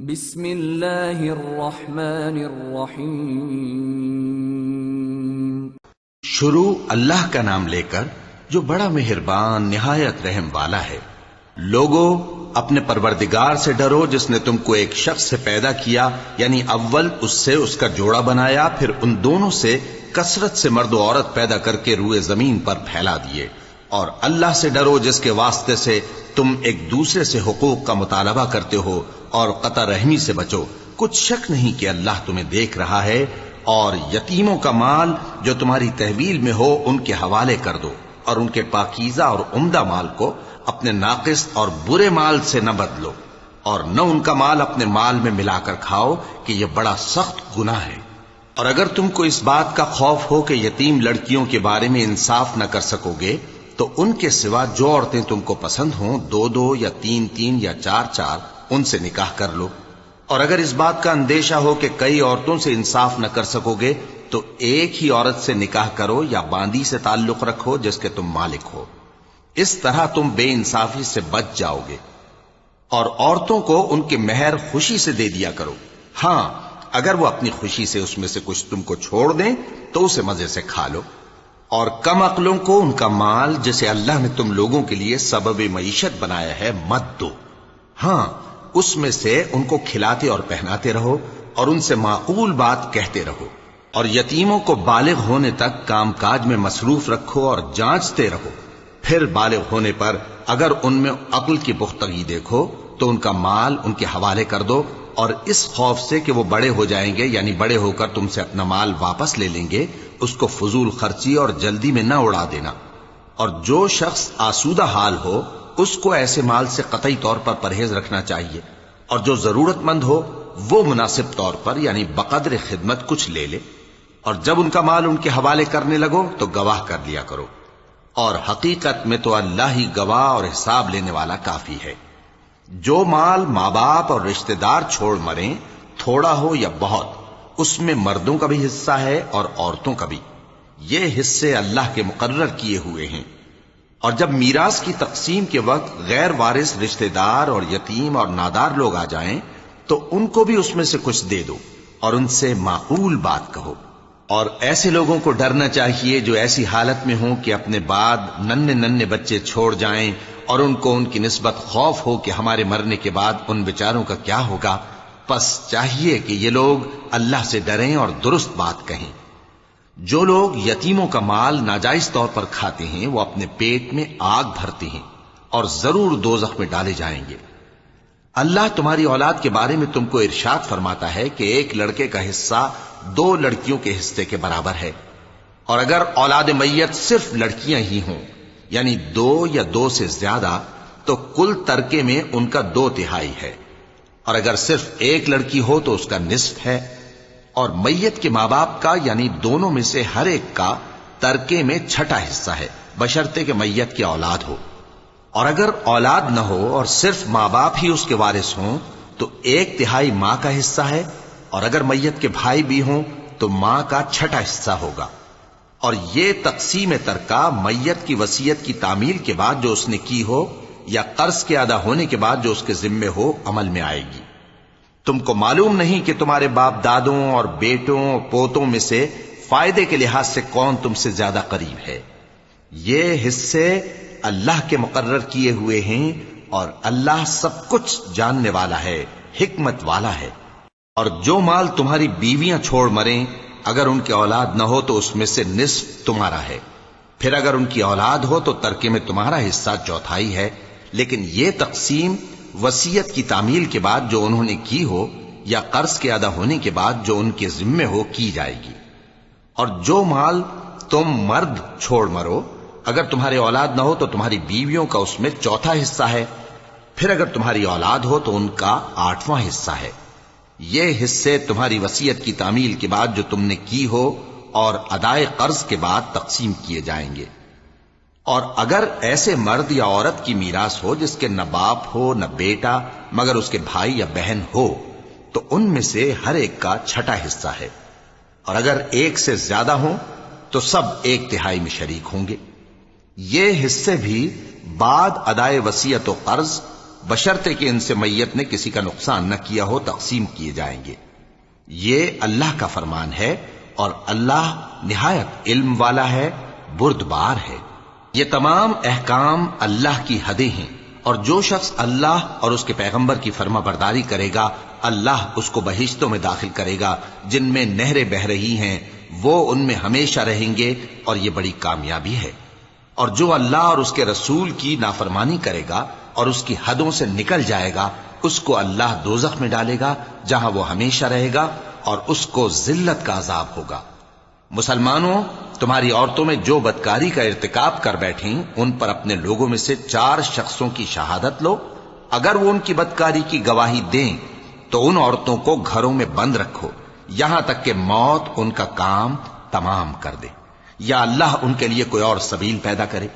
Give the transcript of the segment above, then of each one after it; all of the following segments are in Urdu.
بسم اللہ الرحمن الرحیم۔ شروع اللہ کا نام لے کر جو بڑا مہربان نہایت رحم والا ہے۔ لوگو اپنے پروردگار سے ڈرو جس نے تم کو ایک شخص سے پیدا کیا، یعنی اول اس سے اس کا جوڑا بنایا، پھر ان دونوں سے کثرت سے مرد و عورت پیدا کر کے روئے زمین پر پھیلا دیے۔ اور اللہ سے ڈرو جس کے واسطے سے تم ایک دوسرے سے حقوق کا مطالبہ کرتے ہو، اور قطع رحمی سے بچو۔ کچھ شک نہیں کہ اللہ تمہیں دیکھ رہا ہے۔ اور یتیموں کا مال جو تمہاری تحویل میں ہو ان کے حوالے کر دو، اور ان کے پاکیزہ اور عمدہ مال کو اپنے ناقص اور برے مال سے نہ بدلو، اور نہ ان کا مال اپنے مال میں ملا کر کھاؤ کہ یہ بڑا سخت گناہ ہے۔ اور اگر تم کو اس بات کا خوف ہو کہ یتیم لڑکیوں کے بارے میں انصاف نہ کر سکو گے، تو ان کے سوا جو عورتیں تم کو پسند ہوں، دو دو یا تین تین یا چار چار، ان سے نکاح کر لو۔ اور اگر اس بات کا اندیشہ ہو کہ کئی عورتوں سے انصاف نہ کر سکو گے، تو ایک ہی عورت سے نکاح کرو یا باندی سے تعلق رکھو جس کے تم مالک ہو۔ اس طرح تم بے انصافی سے بچ جاؤ گے۔ اور عورتوں کو ان کے مہر خوشی سے دے دیا کرو۔ ہاں، اگر وہ اپنی خوشی سے اس میں سے کچھ تم کو چھوڑ دیں تو اسے مزے سے کھا لو۔ اور کم عقلوں کو ان کا مال جسے اللہ نے تم لوگوں کے لیے سبب معیشت بنایا ہے مت دو۔ ہاں، اس میں سے ان کو کھلاتے اور پہناتے رہو، اور ان سے معقول بات کہتے رہو۔ اور یتیموں کو بالغ ہونے تک کام کاج میں مصروف رکھو اور جانچتے رہو۔ پھر بالغ ہونے پر اگر ان میں عقل کی پختگی دیکھو تو ان کا مال ان کے حوالے کر دو، اور اس خوف سے کہ وہ بڑے ہو جائیں گے، یعنی بڑے ہو کر تم سے اپنا مال واپس لے لیں گے، اس کو فضول خرچی اور جلدی میں نہ اڑا دینا۔ اور جو شخص آسودہ حال ہو اس کو ایسے مال سے قطعی طور پر پرہیز رکھنا چاہیے، اور جو ضرورت مند ہو وہ مناسب طور پر یعنی بقدر خدمت کچھ لے لے۔ اور جب ان کا مال ان کے حوالے کرنے لگو تو گواہ کر لیا کرو، اور حقیقت میں تو اللہ ہی گواہ اور حساب لینے والا کافی ہے۔ جو مال ماں باپ اور رشتہ دار چھوڑ مریں، تھوڑا ہو یا بہت، اس میں مردوں کا بھی حصہ ہے اور عورتوں کا بھی۔ یہ حصے اللہ کے مقرر کیے ہوئے ہیں۔ اور جب میراث کی تقسیم کے وقت غیر وارث رشتہ دار اور یتیم اور نادار لوگ آ جائیں تو ان کو بھی اس میں سے کچھ دے دو، اور ان سے معقول بات کہو۔ اور ایسے لوگوں کو ڈرنا چاہیے جو ایسی حالت میں ہوں کہ اپنے بعد ننھے ننھے بچے چھوڑ جائیں، اور ان کو ان کی نسبت خوف ہو کہ ہمارے مرنے کے بعد ان بیچاروں کا کیا ہوگا۔ پس چاہیے کہ یہ لوگ اللہ سے ڈریں اور درست بات کہیں۔ جو لوگ یتیموں کا مال ناجائز طور پر کھاتے ہیں وہ اپنے پیٹ میں آگ بھرتے ہیں اور ضرور دوزخ میں ڈالے جائیں گے۔ اللہ تمہاری اولاد کے بارے میں تم کو ارشاد فرماتا ہے کہ ایک لڑکے کا حصہ دو لڑکیوں کے حصے کے برابر ہے۔ اور اگر اولاد میت صرف لڑکیاں ہی ہوں، یعنی دو یا دو سے زیادہ، تو کل ترکے میں ان کا 2/3 ہے۔ اور اگر صرف ایک لڑکی ہو تو اس کا نصف ہے۔ اور میت کے ماں باپ کا یعنی دونوں میں سے ہر ایک کا ترکے میں 6واں حصہ ہے، بشرطے کہ میت کی اولاد ہو۔ اور اگر اولاد نہ ہو اور صرف ماں باپ ہی اس کے وارث ہوں تو 1/3 ماں کا حصہ ہے، اور اگر میت کے بھائی بھی ہوں تو ماں کا 6واں حصہ ہوگا۔ اور یہ تقسیم ترکہ میت کی وصیت کی تعمیل کے بعد جو اس نے کی ہو یا قرض کے ادا ہونے کے بعد جو اس کے ذمے ہو عمل میں آئے گی۔ تم کو معلوم نہیں کہ تمہارے باپ دادوں اور بیٹوں اور پوتوں میں سے فائدے کے لحاظ سے کون تم سے زیادہ قریب ہے۔ یہ حصے اللہ کے مقرر کیے ہوئے ہیں، اور اللہ سب کچھ جاننے والا ہے، حکمت والا ہے۔ اور جو مال تمہاری بیویاں چھوڑ مریں، اگر ان کی اولاد نہ ہو تو اس میں سے نصف تمہارا ہے۔ پھر اگر ان کی اولاد ہو تو ترکے میں تمہارا حصہ 1/4 ہے۔ لیکن یہ تقسیم وصیت کی تعمیل کے بعد جو انہوں نے کی ہو یا قرض کے ادا ہونے کے بعد جو ان کے ذمے ہو کی جائے گی۔ اور جو مال تم مرد چھوڑ مرو، اگر تمہاری اولاد نہ ہو تو تمہاری بیویوں کا اس میں 1/4 حصہ ہے۔ پھر اگر تمہاری اولاد ہو تو ان کا 8واں حصہ ہے۔ یہ حصے تمہاری وصیت کی تعمیل کے بعد جو تم نے کی ہو اور ادائے قرض کے بعد تقسیم کیے جائیں گے۔ اور اگر ایسے مرد یا عورت کی میراث ہو جس کے نہ باپ ہو نہ بیٹا مگر اس کے بھائی یا بہن ہو، تو ان میں سے ہر ایک کا 6واں حصہ ہے۔ اور اگر ایک سے زیادہ ہوں تو سب 1/3 میں شریک ہوں گے۔ یہ حصے بھی بعد ادائے وصیت و قرض بشرطے کہ ان سے میت نے کسی کا نقصان نہ کیا ہو تقسیم کیے جائیں گے۔ یہ اللہ کا فرمان ہے اور اللہ نہایت علم والا ہے، بردبار ہے۔ یہ تمام احکام اللہ کی حدیں ہیں، اور جو شخص اللہ اور اس کے پیغمبر کی فرما برداری کرے گا اللہ اس کو بہشتوں میں داخل کرے گا جن میں نہریں بہہ رہی ہیں، وہ ان میں ہمیشہ رہیں گے، اور یہ بڑی کامیابی ہے۔ اور جو اللہ اور اس کے رسول کی نافرمانی کرے گا اور اس کی حدوں سے نکل جائے گا اس کو اللہ دوزخ میں ڈالے گا جہاں وہ ہمیشہ رہے گا، اور اس کو ذلت کا عذاب ہوگا۔ مسلمانوں، تمہاری عورتوں میں جو بدکاری کا ارتکاب کر بیٹھیں ان پر اپنے لوگوں میں سے 4 شخصوں کی شہادت لو۔ اگر وہ ان کی بدکاری کی گواہی دیں تو ان عورتوں کو گھروں میں بند رکھو یہاں تک کہ موت ان کا کام تمام کر دے، یا اللہ ان کے لیے کوئی اور سبیل پیدا کرے۔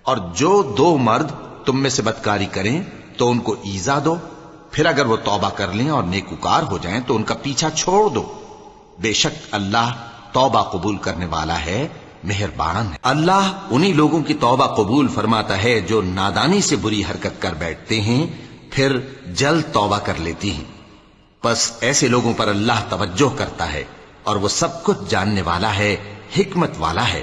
اور جو 2 مرد تم میں سے بدکاری کریں تو ان کو ایذا دو، پھر اگر وہ توبہ کر لیں اور نیکوکار ہو جائیں تو ان کا پیچھا چھوڑ دو۔ بے شک اللہ توبہ قبول کرنے والا ہے، مہربان ہے۔ اللہ انہی لوگوں کی توبہ قبول فرماتا ہے جو نادانی سے بری حرکت کر بیٹھتے ہیں پھر جلد توبہ کر لیتی ہیں۔ بس ایسے لوگوں پر اللہ توجہ کرتا ہے اور وہ سب کچھ جاننے والا ہے، حکمت والا ہے۔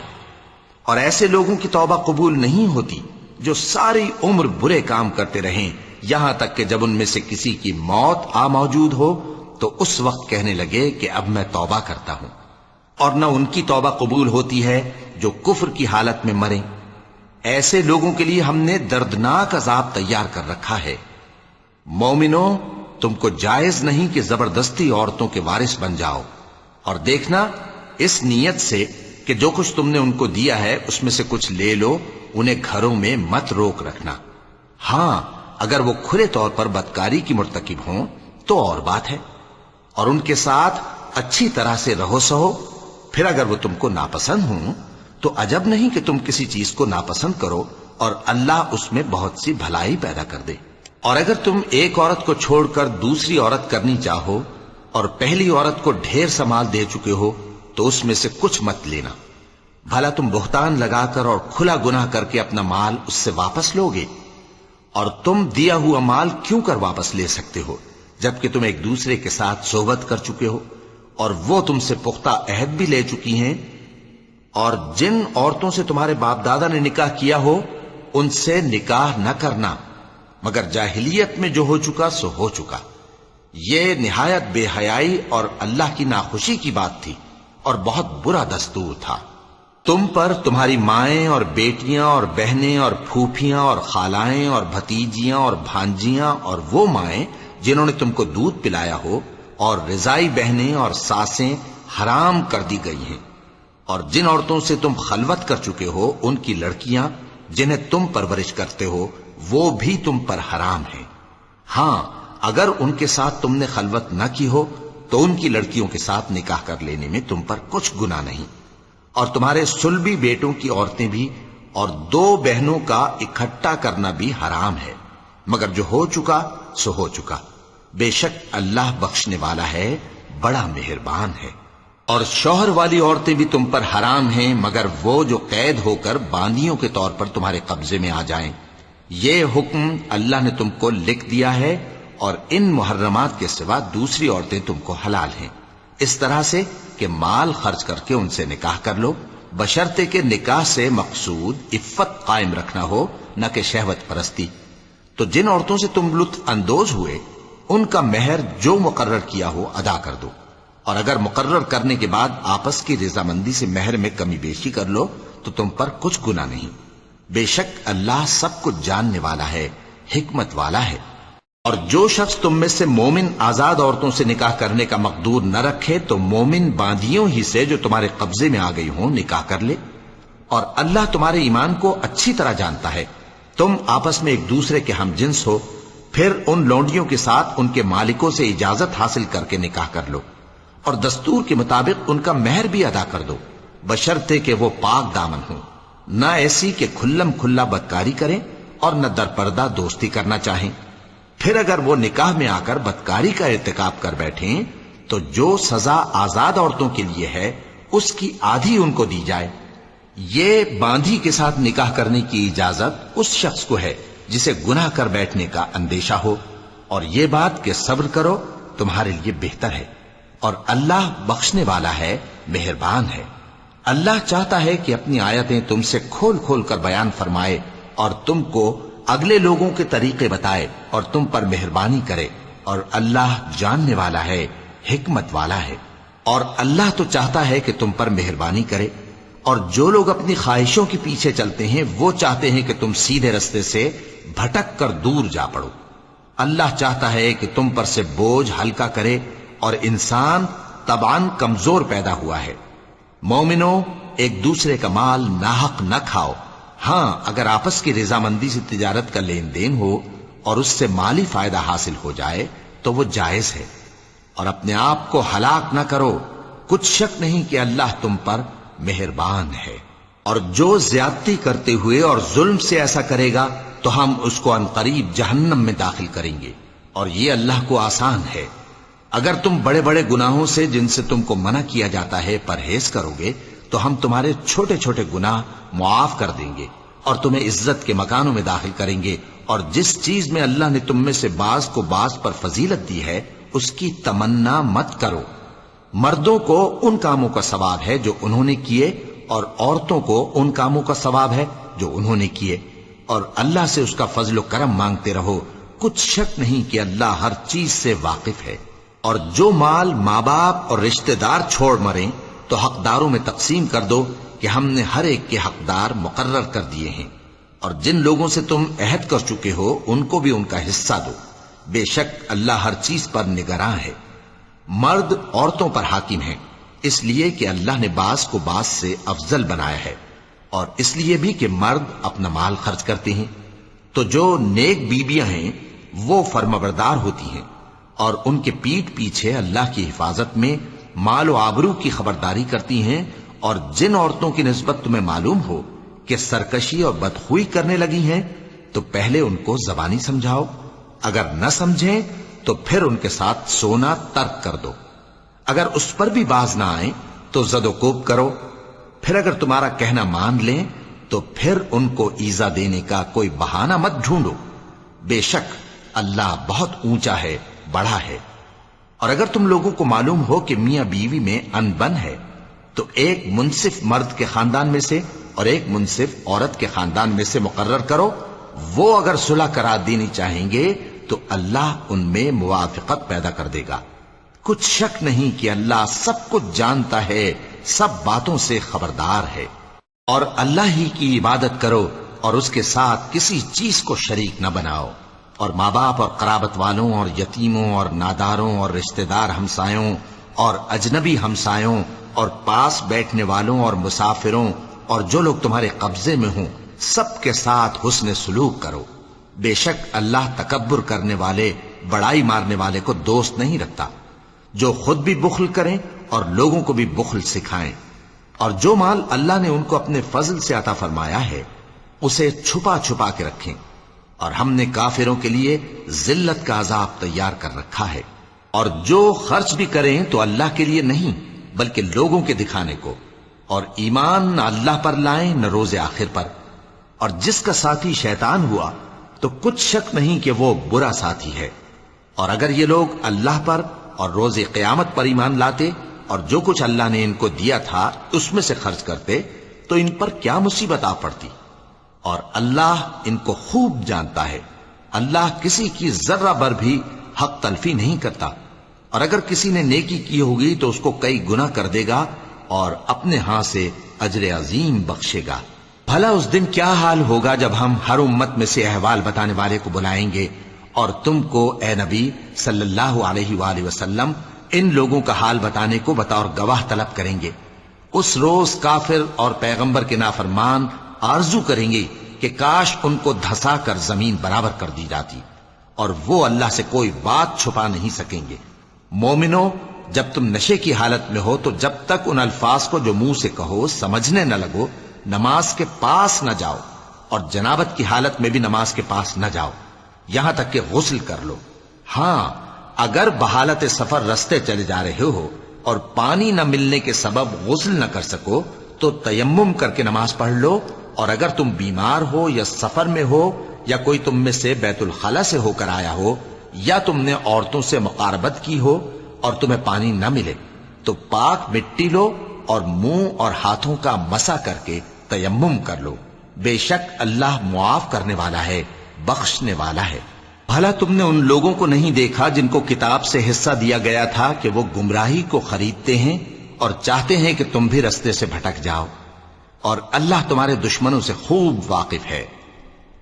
اور ایسے لوگوں کی توبہ قبول نہیں ہوتی جو ساری عمر برے کام کرتے رہیں یہاں تک کہ جب ان میں سے کسی کی موت آ موجود ہو تو اس وقت کہنے لگے کہ اب میں توبہ کرتا ہوں۔ اور نہ ان کی توبہ قبول ہوتی ہے جو کفر کی حالت میں مریں۔ ایسے لوگوں کے لیے ہم نے دردناک عذاب تیار کر رکھا ہے۔ مومنوں، تم کو جائز نہیں کہ زبردستی عورتوں کے وارث بن جاؤ، اور دیکھنا اس نیت سے کہ جو کچھ تم نے ان کو دیا ہے اس میں سے کچھ لے لو، انہیں گھروں میں مت روک رکھنا۔ ہاں، اگر وہ کھلے طور پر بدکاری کی مرتکب ہوں تو اور بات ہے، اور ان کے ساتھ اچھی طرح سے رہو سہو۔ پھر اگر وہ تم کو ناپسند ہوں تو عجب نہیں کہ تم کسی چیز کو ناپسند کرو اور اللہ اس میں بہت سی بھلائی پیدا کر دے۔ اور اگر تم ایک عورت کو چھوڑ کر دوسری عورت کرنی چاہو اور پہلی عورت کو ڈھیر سا مال دے چکے ہو تو اس میں سے کچھ مت لینا، بھلا تم بہتان لگا کر اور کھلا گناہ کر کے اپنا مال اس سے واپس لوگے؟ اور تم دیا ہوا مال کیوں کر واپس لے سکتے ہو جبکہ تم ایک دوسرے کے ساتھ صحبت کر چکے ہو اور وہ تم سے پختہ عہد بھی لے چکی ہیں؟ اور جن عورتوں سے تمہارے باپ دادا نے نکاح کیا ہو ان سے نکاح نہ کرنا مگر جاہلیت میں جو ہو چکا سو ہو چکا۔ یہ نہایت بے حیائی اور اللہ کی ناخوشی کی بات تھی اور بہت برا دستور تھا۔ تم پر تمہاری مائیں اور بیٹیاں اور بہنیں اور پھوپھیاں اور خالائیں اور بھتیجیاں اور بھانجیاں اور وہ مائیں جنہوں نے تم کو دودھ پلایا ہو اور رضائی بہنیں اور ساسیں حرام کر دی گئی ہیں، اور جن عورتوں سے تم خلوت کر چکے ہو ان کی لڑکیاں جنہیں تم پرورش کرتے ہو وہ بھی تم پر حرام ہیں۔ ہاں، اگر ان کے ساتھ تم نے خلوت نہ کی ہو تو ان کی لڑکیوں کے ساتھ نکاح کر لینے میں تم پر کچھ گناہ نہیں۔ اور تمہارے صلبی بیٹوں کی عورتیں بھی اور 2 بہنوں کا اکٹھا کرنا بھی حرام ہے، مگر جو ہو چکا سو ہو چکا۔ بے شک اللہ بخشنے والا ہے، بڑا مہربان ہے۔ اور شوہر والی عورتیں بھی تم پر حرام ہیں مگر وہ جو قید ہو کر باندیوں کے طور پر تمہارے قبضے میں آ جائیں۔ یہ حکم اللہ نے تم کو لکھ دیا ہے، اور ان محرمات کے سوا دوسری عورتیں تم کو حلال ہیں، اس طرح سے کہ مال خرچ کر کے ان سے نکاح کر لو، بشرطے کہ نکاح سے مقصود عفت قائم رکھنا ہو نہ کہ شہوت پرستی۔ تو جن عورتوں سے تم لطف اندوز ہوئے ان کا مہر جو مقرر کیا ہو ادا کر دو، اور اگر مقرر کرنے کے بعد آپس کی رضامندی سے مہر میں کمی بیشی کر لو تو تم پر کچھ گناہ نہیں۔ بے شک اللہ سب کچھ جاننے والا ہے، حکمت والا ہے۔ اور جو شخص تم میں سے مومن آزاد عورتوں سے نکاح کرنے کا مقدور نہ رکھے تو مومن باندیوں ہی سے جو تمہارے قبضے میں آ گئی ہوں نکاح کر لے، اور اللہ تمہارے ایمان کو اچھی طرح جانتا ہے۔ تم آپس میں ایک دوسرے کے ہم جنس ہو، پھر ان لونڈیوں کے ساتھ ان کے مالکوں سے اجازت حاصل کر کے نکاح کر لو، اور دستور کے مطابق ان کا مہر بھی ادا کر دو، بشرطے کہ وہ پاک دامن ہوں، نہ ایسی کہ کھلم کھلا بدکاری کریں اور نہ درپردہ دوستی کرنا چاہیں۔ پھر اگر وہ نکاح میں آ کر بدکاری کا ارتکاب کر بیٹھیں تو جو سزا آزاد عورتوں کے لیے ہے اس کی آدھی ان کو دی جائے۔ یہ باندھی کے ساتھ نکاح کرنے کی اجازت اس شخص کو ہے جسے گناہ کر بیٹھنے کا اندیشہ ہو، اور یہ بات کہ صبر کرو تمہارے لیے بہتر ہے، اور اللہ بخشنے والا ہے، مہربان ہے۔ اللہ چاہتا ہے کہ اپنی آیتیں تم سے کھول کھول کر بیان فرمائے اور تم کو اگلے لوگوں کے طریقے بتائے اور تم پر مہربانی کرے، اور اللہ جاننے والا ہے، حکمت والا ہے۔ اور اللہ تو چاہتا ہے کہ تم پر مہربانی کرے، اور جو لوگ اپنی خواہشوں کے پیچھے چلتے ہیں وہ چاہتے ہیں کہ تم سیدھے رستے سے بھٹک کر دور جا پڑو۔ اللہ چاہتا ہے کہ تم پر سے بوجھ ہلکا کرے، اور انسان طبعاً کمزور پیدا ہوا ہے۔ مومنوں، ایک دوسرے کا مال ناحق نہ کھاؤ، ہاں اگر آپس کی رضامندی سے تجارت کا لین دین ہو اور اس سے مالی فائدہ حاصل ہو جائے تو وہ جائز ہے، اور اپنے آپ کو ہلاک نہ کرو، کچھ شک نہیں کہ اللہ تم پر مہربان ہے۔ اور جو زیادتی کرتے ہوئے اور ظلم سے ایسا کرے گا تو ہم اس کو عنقریب جہنم میں داخل کریں گے، اور یہ اللہ کو آسان ہے۔ اگر تم بڑے بڑے گناہوں سے جن سے تم کو منع کیا جاتا ہے پرہیز کرو گے تو ہم تمہارے چھوٹے چھوٹے گناہ معاف کر دیں گے اور تمہیں عزت کے مکانوں میں داخل کریں گے، اور جس چیز میں اللہ نے تم میں سے بعض کو بعض پر فضیلت دی ہے اس کی تمنا مت کرو۔ مردوں کو ان کاموں کا ثواب ہے جو انہوں نے کیے، اور عورتوں کو ان کاموں کا ثواب ہے جو انہوں نے کیے، اور اللہ سے اس کا فضل و کرم مانگتے رہو، کچھ شک نہیں کہ اللہ ہر چیز سے واقف ہے۔ اور جو مال ماں باپ اور رشتہ دار چھوڑ مریں تو حقداروں میں تقسیم کر دو کہ ہم نے ہر ایک کے حقدار مقرر کر دیے ہیں، اور جن لوگوں سے تم عہد کر چکے ہو ان کو بھی ان کا حصہ دو، بے شک اللہ ہر چیز پر نگراں ہے۔ مرد عورتوں پر حاکم ہیں، اس لیے کہ اللہ نے بعض کو بعض سے افضل بنایا ہے، اور اس لیے بھی کہ مرد اپنا مال خرچ کرتے ہیں، تو جو نیک بیویاں ہیں وہ فرمانبردار ہوتی ہیں، اور ان کے پیٹھ پیچھے اللہ کی حفاظت میں مال و آبرو کی خبرداری کرتی ہیں۔ اور جن عورتوں کی نسبت تمہیں معلوم ہو کہ سرکشی اور بدخوئی کرنے لگی ہیں تو پہلے ان کو زبانی سمجھاؤ، اگر نہ سمجھیں تو پھر ان کے ساتھ سونا ترک کر دو، اگر اس پر بھی باز نہ آئیں تو زد و کوب کرو، پھر اگر تمہارا کہنا مان لیں تو پھر ان کو ایذا دینے کا کوئی بہانہ مت ڈھونڈو، بے شک اللہ بہت اونچا ہے، بڑا ہے۔ اور اگر تم لوگوں کو معلوم ہو کہ میاں بیوی میں انبن ہے تو ایک منصف مرد کے خاندان میں سے اور ایک منصف عورت کے خاندان میں سے مقرر کرو، وہ اگر صلح کرا دینی چاہیں گے تو اللہ ان میں موافقت پیدا کر دے گا۔ کچھ شک نہیں کہ اللہ سب کچھ جانتا ہے، سب باتوں سے خبردار ہے۔ اور اللہ ہی کی عبادت کرو اور اس کے ساتھ کسی چیز کو شریک نہ بناؤ، اور ماں باپ اور قرابت والوں اور یتیموں اور ناداروں اور رشتہ دار ہمسایوں اور اجنبی ہمسایوں اور پاس بیٹھنے والوں اور مسافروں اور جو لوگ تمہارے قبضے میں ہوں سب کے ساتھ حسن سلوک کرو، بے شک اللہ تکبر کرنے والے، بڑائی مارنے والے کو دوست نہیں رکھتا۔ جو خود بھی بخل کریں اور لوگوں کو بھی بخل سکھائیں، اور جو مال اللہ نے ان کو اپنے فضل سے عطا فرمایا ہے اسے چھپا چھپا کے رکھیں، اور ہم نے کافروں کے لیے ذلت کا عذاب تیار کر رکھا ہے۔ اور جو خرچ بھی کریں تو اللہ کے لیے نہیں بلکہ لوگوں کے دکھانے کو، اور ایمان نہ اللہ پر لائیں نہ روز آخر پر، اور جس کا ساتھی شیطان ہوا تو کچھ شک نہیں کہ وہ برا ساتھی ہے۔ اور اگر یہ لوگ اللہ پر اور روز قیامت پر ایمان لاتے اور جو کچھ اللہ نے ان کو دیا تھا اس میں سے خرچ کرتے تو ان پر کیا مصیبت آ پڑتی، اور اللہ ان کو خوب جانتا ہے۔ اللہ کسی کی ذرہ بر بھی حق تلفی نہیں کرتا، اور اگر کسی نے نیکی کی ہوگی تو اس کو کئی گنا کر دے گا اور اپنے ہاں سے اجر عظیم بخشے گا۔ بھلا اس دن کیا حال ہوگا جب ہم ہر امت میں سے احوال بتانے والے کو بلائیں گے اور تم کو اے نبی صلی اللہ علیہ وآلہ وسلم ان لوگوں کا حال بتانے کو بطور گواہ طلب کریں گے۔ اس روز کافر اور پیغمبر کے نافرمان آرزو کریں گے کہ کاش ان کو دھسا کر زمین برابر کر دی جاتی، اور وہ اللہ سے کوئی بات چھپا نہیں سکیں گے۔ مومنو، جب تم نشے کی حالت میں ہو تو جب تک ان الفاظ کو جو منہ سے کہو سمجھنے نہ لگو نماز کے پاس نہ جاؤ، اور جنابت کی حالت میں بھی نماز کے پاس نہ جاؤ یہاں تک کہ غسل کر لو۔ ہاں، اگر بحالت سفر رستے چلے جا رہے ہو اور پانی نہ ملنے کے سبب غسل نہ کر سکو تو تیمم کر کے نماز پڑھ لو، اور اگر تم بیمار ہو یا سفر میں ہو یا کوئی تم میں سے بیت الخلا سے ہو کر آیا ہو، یا تم نے عورتوں سے مقاربت کی ہو اور تمہیں پانی نہ ملے، تو پاک مٹی لو اور منہ اور ہاتھوں کا مسح کر کے تیمم کر لو، بے شک اللہ معاف کرنے والا ہے، بخشنے والا ہے۔ بھلا تم نے ان لوگوں کو نہیں دیکھا جن کو کتاب سے حصہ دیا گیا تھا کہ وہ گمراہی کو خریدتے ہیں اور چاہتے ہیں کہ تم بھی رستے سے بھٹک جاؤ، اور اللہ تمہارے دشمنوں سے خوب واقف ہے،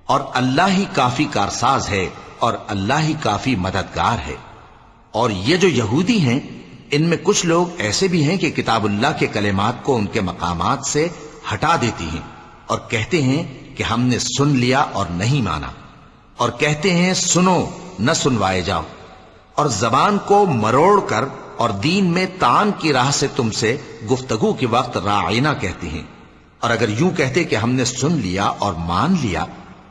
اور اللہ ہی کافی کارساز ہے، اور اللہ ہی کافی مددگار ہے۔ اور یہ جو یہودی ہیں، ان میں کچھ لوگ ایسے بھی ہیں کہ کتاب اللہ کے کلمات کو ان کے مقامات سے ہٹا دیتی ہیں اور کہتے ہیں کہ ہم نے سن لیا اور نہیں مانا، اور کہتے ہیں سنو نہ سنوائے جاؤ، اور زبان کو مروڑ کر اور دین میں طعن کی راہ سے تم سے گفتگو کے وقت راعینا کہتے ہیں۔ اور اگر یوں کہتے کہ ہم نے سن لیا اور مان لیا،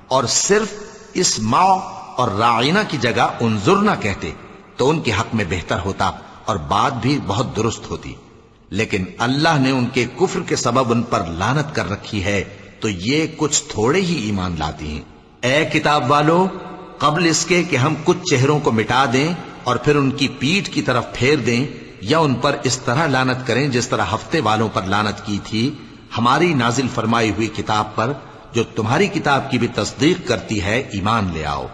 اور صرف اسمع اور راعینا کی جگہ انظرنا کہتے، تو ان کے حق میں بہتر ہوتا اور بات بھی بہت درست ہوتی، لیکن اللہ نے ان کے کفر کے سبب ان پر لعنت کر رکھی ہے، تو یہ کچھ تھوڑے ہی ایمان لاتی ہیں۔ اے کتاب والو، قبل اس کے کہ ہم کچھ چہروں کو مٹا دیں اور پھر ان کی پیٹھ کی طرف پھیر دیں یا ان پر اس طرح لعنت کریں جس طرح ہفتے والوں پر لعنت کی تھی، ہماری نازل فرمائی ہوئی کتاب پر جو تمہاری کتاب کی بھی تصدیق کرتی ہے ایمان لے آؤ،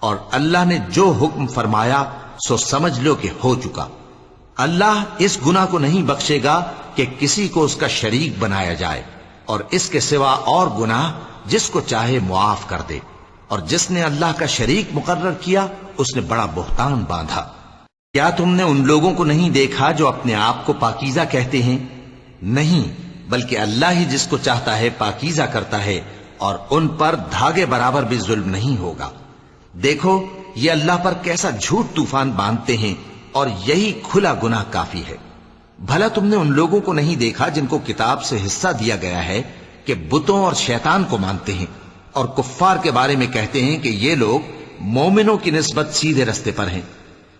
اور اللہ نے جو حکم فرمایا سو سمجھ لو کہ ہو چکا۔ اللہ اس گناہ کو نہیں بخشے گا کہ کسی کو اس کا شریک بنایا جائے، اور اس کے سوا اور گناہ جس کو چاہے معاف کر دے، اور جس نے اللہ کا شریک مقرر کیا اس نے بڑا بہتان باندھا۔ کیا تم نے ان لوگوں کو نہیں دیکھا جو اپنے آپ کو پاکیزہ کہتے ہیں؟ نہیں، بلکہ اللہ ہی جس کو چاہتا ہے پاکیزہ کرتا ہے، اور ان پر دھاگے برابر بھی ظلم نہیں ہوگا۔ دیکھو یہ اللہ پر کیسا جھوٹ طوفان باندھتے ہیں، اور یہی کھلا گناہ کافی ہے۔ بھلا تم نے ان لوگوں کو نہیں دیکھا جن کو کتاب سے حصہ دیا گیا ہے کہ بتوں اور شیطان کو مانتے ہیں، اور کفار کے بارے میں کہتے ہیں کہ یہ لوگ مومنوں کی نسبت سیدھے رستے پر ہیں۔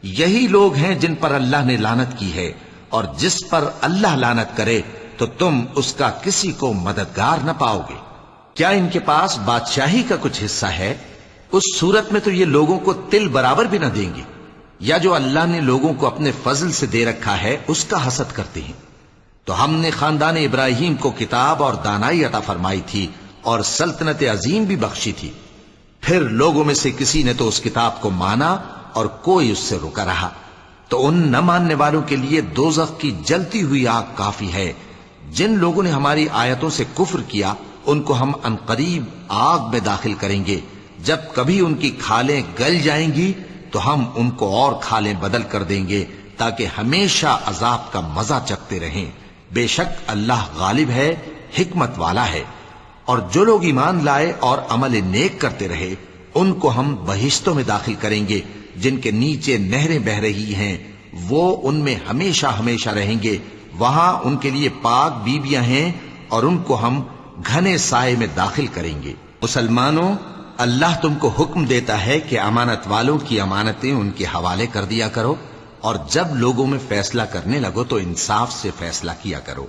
یہی لوگ ہیں جن پر اللہ نے لعنت کی ہے، اور جس پر اللہ لعنت کرے تو تم اس کا کسی کو مددگار نہ پاؤ گے۔ کیا ان کے پاس بادشاہی کا کچھ حصہ ہے؟ اس صورت میں تو یہ لوگوں کو تل برابر بھی نہ دیں گے، یا جو اللہ نے لوگوں کو اپنے فضل سے دے رکھا ہے اس کا حسد کرتے ہیں۔ تو ہم نے خاندان ابراہیم کو کتاب اور دانائی عطا فرمائی تھی اور سلطنت عظیم بھی بخشی تھی، پھر لوگوں میں سے کسی نے تو اس کتاب کو مانا اور کوئی اس سے رکا رہا، تو ان نہ ماننے والوں کے لیے دوزخ کی جلتی ہوئی آگ کافی ہے۔ جن لوگوں نے ہماری آیتوں سے کفر کیا ان کو ہم عنقریب آگ میں داخل کریں گے، جب کبھی ان کی کھالیں گل جائیں گی تو ہم ان کو اور کھالیں بدل کر دیں گے تاکہ ہمیشہ عذاب کا مزہ چکھتے رہیں۔ بے شک اللہ غالب ہے، حکمت والا ہے۔ اور جو لوگ ایمان لائے اور عمل نیک کرتے رہے ان کو ہم بہشتوں میں داخل کریں گے جن کے نیچے نہریں بہ رہی ہیں، وہ ان میں ہمیشہ ہمیشہ رہیں گے، وہاں ان کے لیے پاک بیویاں ہیں اور ان کو ہم گھنے سائے میں داخل کریں گے۔ مسلمانوں، اللہ تم کو حکم دیتا ہے کہ امانت والوں کی امانتیں ان کے حوالے کر دیا کرو، اور جب لوگوں میں فیصلہ کرنے لگو تو انصاف سے فیصلہ کیا کرو۔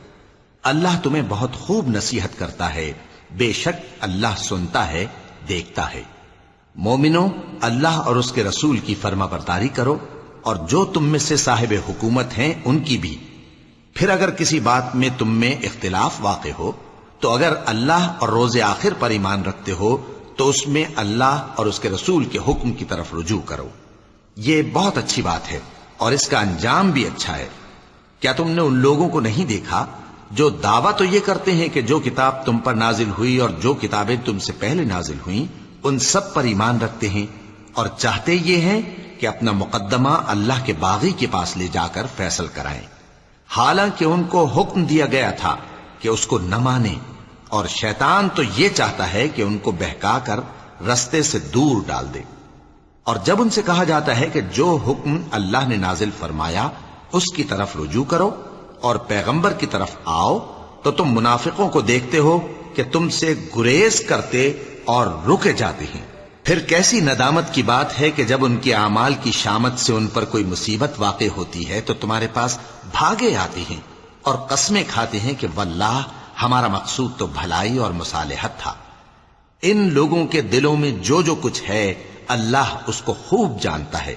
اللہ تمہیں بہت خوب نصیحت کرتا ہے، بے شک اللہ سنتا ہے، دیکھتا ہے۔ مومنوں، اللہ اور اس کے رسول کی فرما برداری کرو، اور جو تم میں سے صاحب حکومت ہیں ان کی بھی۔ پھر اگر کسی بات میں تم میں اختلاف واقع ہو تو اگر اللہ اور روز آخر پر ایمان رکھتے ہو تو اس میں اللہ اور اس کے رسول کے حکم کی طرف رجوع کرو۔ یہ بہت اچھی بات ہے اور اس کا انجام بھی اچھا ہے۔ کیا تم نے ان لوگوں کو نہیں دیکھا جو دعویٰ تو یہ کرتے ہیں کہ جو کتاب تم پر نازل ہوئی اور جو کتابیں تم سے پہلے نازل ہوئیں ان سب پر ایمان رکھتے ہیں، اور چاہتے یہ ہیں کہ اپنا مقدمہ اللہ کے باغی کے پاس لے جا کر فیصل کرائیں، حالانکہ ان کو حکم دیا گیا تھا کہ اس کو نہ مانیں، اور شیطان تو یہ چاہتا ہے کہ ان کو بہکا کر رستے سے دور ڈال دے۔ اور جب ان سے کہا جاتا ہے کہ جو حکم اللہ نے نازل فرمایا اس کی طرف رجوع کرو اور پیغمبر کی طرف آؤ، تو تم منافقوں کو دیکھتے ہو کہ تم سے گریز کرتے اور رکے جاتے ہیں۔ پھر کیسی ندامت کی بات ہے کہ جب ان کے اعمال کی شامت سے ان پر کوئی مصیبت واقع ہوتی ہے تو تمہارے پاس بھاگے آتے ہیں اور قسمیں کھاتے ہیں کہ واللہ ہمارا مقصود تو بھلائی اور مصالحت تھا۔ ان لوگوں کے دلوں میں جو جو کچھ ہے اللہ اس کو خوب جانتا ہے۔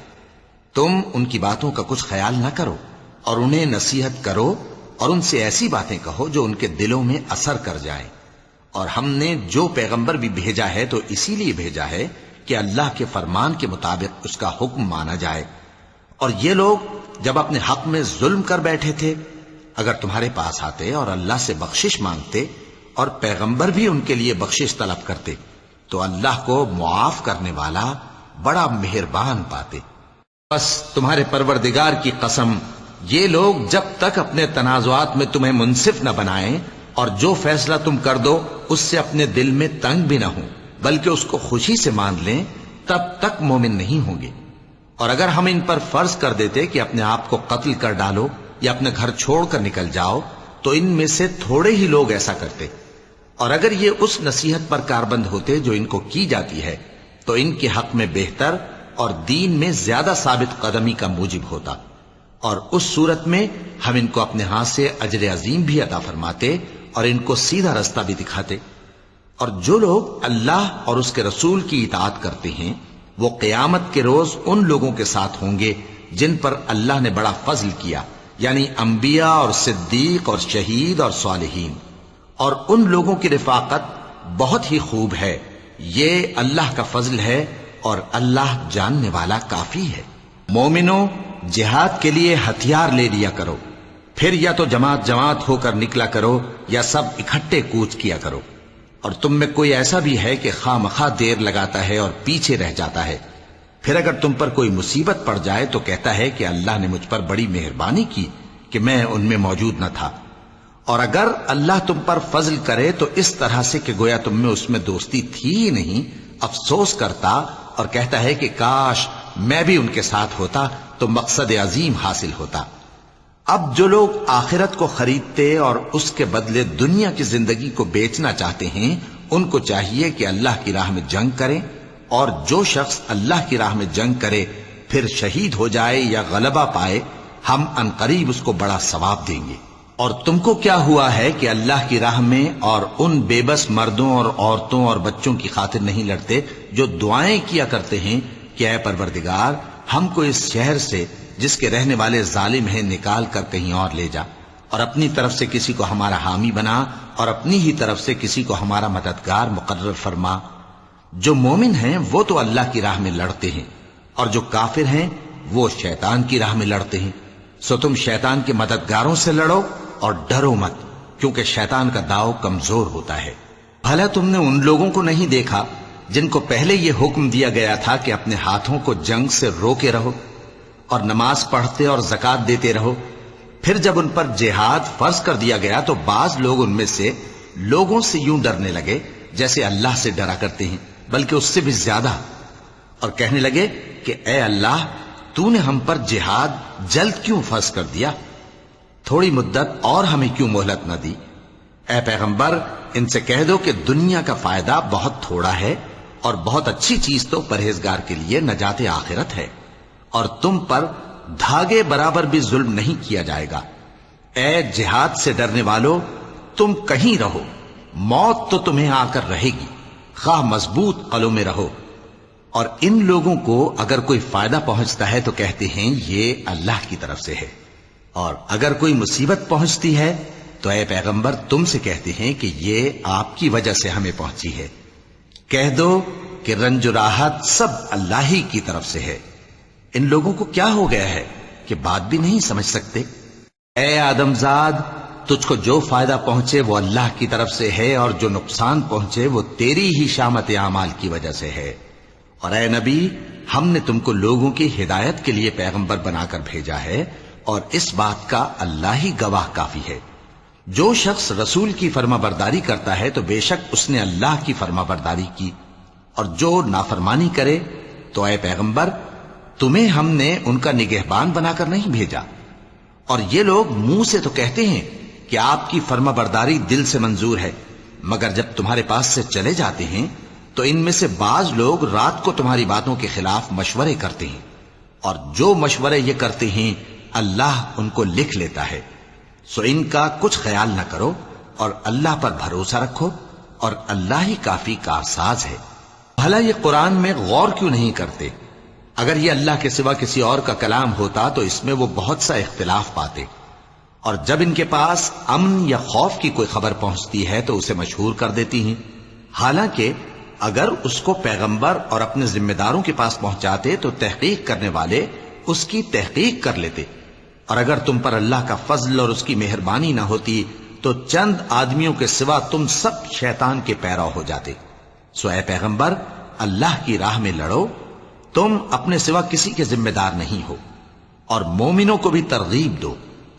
تم ان کی باتوں کا کچھ خیال نہ کرو اور انہیں نصیحت کرو اور ان سے ایسی باتیں کہو جو ان کے دلوں میں اثر کر جائیں۔ اور ہم نے جو پیغمبر بھی بھیجا ہے تو اسی لیے بھیجا ہے کہ اللہ کے فرمان کے مطابق اس کا حکم مانا جائے۔ اور یہ لوگ جب اپنے حق میں ظلم کر بیٹھے تھے، اگر تمہارے پاس آتے اور اللہ سے بخشش مانگتے اور پیغمبر بھی ان کے لیے بخشش طلب کرتے تو اللہ کو معاف کرنے والا بڑا مہربان پاتے۔ بس تمہارے پروردگار کی قسم، یہ لوگ جب تک اپنے تنازعات میں تمہیں منصف نہ بنائیں اور جو فیصلہ تم کر دو اس سے اپنے دل میں تنگ بھی نہ ہوں بلکہ اس کو خوشی سے مان لیں، تب تک مومن نہیں ہوں گے۔ اور اگر ہم ان پر فرض کر دیتے کہ اپنے آپ کو قتل کر ڈالو یا اپنے گھر چھوڑ کر نکل جاؤ تو ان میں سے تھوڑے ہی لوگ ایسا کرتے، اور اگر یہ اس نصیحت پر کاربند ہوتے جو ان کو کی جاتی ہے تو ان کے حق میں بہتر اور دین میں زیادہ ثابت قدمی کا موجب ہوتا، اور اس صورت میں ہم ان کو اپنے ہاتھ سے اجر عظیم بھی عطا فرماتے اور ان کو سیدھا رستہ بھی دکھاتے۔ اور جو لوگ اللہ اور اس کے رسول کی اطاعت کرتے ہیں وہ قیامت کے روز ان لوگوں کے ساتھ ہوں گے جن پر اللہ نے بڑا فضل کیا، یعنی انبیاء اور صدیق اور شہید اور صالحین، اور ان لوگوں کی رفاقت بہت ہی خوب ہے۔ یہ اللہ کا فضل ہے اور اللہ جاننے والا کافی ہے۔ مومنوں، جہاد کے لیے ہتھیار لے لیا کرو، پھر یا تو جماعت جماعت ہو کر نکلا کرو یا سب اکٹھے کوچ کیا کرو۔ اور تم میں کوئی ایسا بھی ہے کہ خواہ مخواہ دیر لگاتا ہے اور پیچھے رہ جاتا ہے، پھر اگر تم پر کوئی مصیبت پڑ جائے تو کہتا ہے کہ اللہ نے مجھ پر بڑی مہربانی کی کہ میں ان میں موجود نہ تھا۔ اور اگر اللہ تم پر فضل کرے تو اس طرح سے کہ گویا تم میں اس میں دوستی تھی ہی نہیں، افسوس کرتا اور کہتا ہے کہ کاش میں بھی ان کے ساتھ ہوتا تو مقصد عظیم حاصل ہوتا۔ اب جو لوگ آخرت کو خریدتے اور اس کے بدلے دنیا کی زندگی کو بیچنا چاہتے ہیں ان کو چاہیے کہ اللہ کی راہ میں جنگ کریں، اور جو شخص اللہ کی راہ میں جنگ کرے پھر شہید ہو جائے یا غلبہ پائے ہم عنقریب اس کو بڑا ثواب دیں گے۔ اور تم کو کیا ہوا ہے کہ اللہ کی راہ میں اور ان بے بس مردوں اور عورتوں اور بچوں کی خاطر نہیں لڑتے جو دعائیں کیا کرتے ہیں کہ اے پروردگار ہم کو اس شہر سے جس کے رہنے والے ظالم ہیں نکال کر کہیں اور لے جا، اور اپنی طرف سے کسی کو ہمارا حامی بنا اور اپنی ہی طرف سے کسی کو ہمارا مددگار مقرر فرما۔ جو مومن ہیں وہ تو اللہ کی راہ میں لڑتے ہیں، اور جو کافر ہیں وہ شیطان کی راہ میں لڑتے ہیں، سو تم شیطان کے مددگاروں سے لڑو اور ڈرو مت، کیونکہ شیطان کا داؤ کمزور ہوتا ہے۔ بھلا تم نے ان لوگوں کو نہیں دیکھا جن کو پہلے یہ حکم دیا گیا تھا کہ اپنے ہاتھوں کو جنگ سے روکے رہو اور نماز پڑھتے اور زکوٰۃ دیتے رہو، پھر جب ان پر جہاد فرض کر دیا گیا تو بعض لوگ ان میں سے لوگوں سے یوں ڈرنے لگے جیسے اللہ سے ڈرا کرتے ہیں، بلکہ اس سے بھی زیادہ، اور کہنے لگے کہ اے اللہ تو نے ہم پر جہاد جلد کیوں فرض کر دیا، تھوڑی مدت اور ہمیں کیوں مہلت نہ دی۔ اے پیغمبر ان سے کہہ دو کہ دنیا کا فائدہ بہت تھوڑا ہے اور بہت اچھی چیز تو پرہیزگار کے لیے نجات آخرت ہے، اور تم پر دھاگے برابر بھی ظلم نہیں کیا جائے گا۔ اے جہاد سے ڈرنے والو، تم کہیں رہو، موت تو تمہیں آ کر رہے گی، خواہ مضبوط قلعوں میں رہو۔ اور ان لوگوں کو اگر کوئی فائدہ پہنچتا ہے تو کہتے ہیں یہ اللہ کی طرف سے ہے، اور اگر کوئی مصیبت پہنچتی ہے تو اے پیغمبر تم سے کہتے ہیں کہ یہ آپ کی وجہ سے ہمیں پہنچی ہے۔ کہہ دو کہ رنج و راحت سب اللہ ہی کی طرف سے ہے۔ ان لوگوں کو کیا ہو گیا ہے کہ بات بھی نہیں سمجھ سکتے؟ اے آدم زاد، تجھ کو جو فائدہ پہنچے وہ اللہ کی طرف سے ہے، اور جو نقصان پہنچے وہ تیری ہی شامت اعمال کی وجہ سے ہے۔ اور اے نبی، ہم نے تم کو لوگوں کی ہدایت کے لیے پیغمبر بنا کر بھیجا ہے، اور اس بات کا اللہ ہی گواہ کافی ہے۔ جو شخص رسول کی فرما برداری کرتا ہے تو بے شک اس نے اللہ کی فرما برداری کی، اور جو نافرمانی کرے تو اے پیغمبر تمہیں ہم نے ان کا نگہبان بنا کر نہیں بھیجا۔ اور یہ لوگ منہ سے تو کہتے ہیں کہ آپ کی فرما برداری دل سے منظور ہے، مگر جب تمہارے پاس سے چلے جاتے ہیں تو ان میں سے بعض لوگ رات کو تمہاری باتوں کے خلاف مشورے کرتے ہیں، اور جو مشورے یہ کرتے ہیں اللہ ان کو لکھ لیتا ہے۔ سو ان کا کچھ خیال نہ کرو اور اللہ پر بھروسہ رکھو، اور اللہ ہی کافی کارساز ہے۔ بھلا یہ قرآن میں غور کیوں نہیں کرتے؟ اگر یہ اللہ کے سوا کسی اور کا کلام ہوتا تو اس میں وہ بہت سا اختلاف پاتے، اور جب ان کے پاس امن یا خوف کی کوئی خبر پہنچتی ہے تو اسے مشہور کر دیتی ہیں، حالانکہ اگر اس کو پیغمبر اور اپنے ذمہ داروں کے پاس پہنچاتے تو تحقیق کرنے والے اس کی تحقیق کر لیتے، اور اگر تم پر اللہ کا فضل اور اس کی مہربانی نہ ہوتی تو چند آدمیوں کے سوا تم سب شیطان کے پیرو ہو جاتے۔ سو اے پیغمبر، اللہ کی راہ میں لڑو، تم اپنے سوا کسی کے ذمہ دار نہیں ہو، اور مومنوں کو بھی ترغیب دو،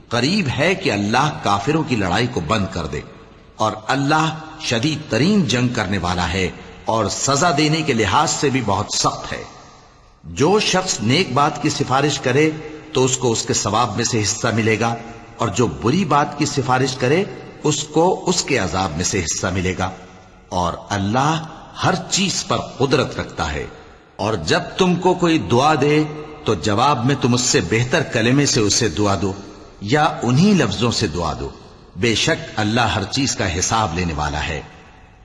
قریب ہے کہ اللہ کافروں کی لڑائی کو بند کر دے، اور اللہ شدید ترین جنگ کرنے والا ہے اور سزا دینے کے لحاظ سے بھی بہت سخت ہے۔ جو شخص نیک بات کی سفارش کرے تو اس کو اس کے ثواب میں سے حصہ ملے گا، اور جو بری بات کی سفارش کرے اس کو اس کے عذاب میں سے حصہ ملے گا، اور اللہ ہر چیز پر قدرت رکھتا ہے۔ اور جب تم کو کوئی دعا دے تو جواب میں تم اس سے بہتر کلمے سے اسے دعا دو یا انہی لفظوں سے دعا دو، بے شک اللہ ہر چیز کا حساب لینے والا ہے۔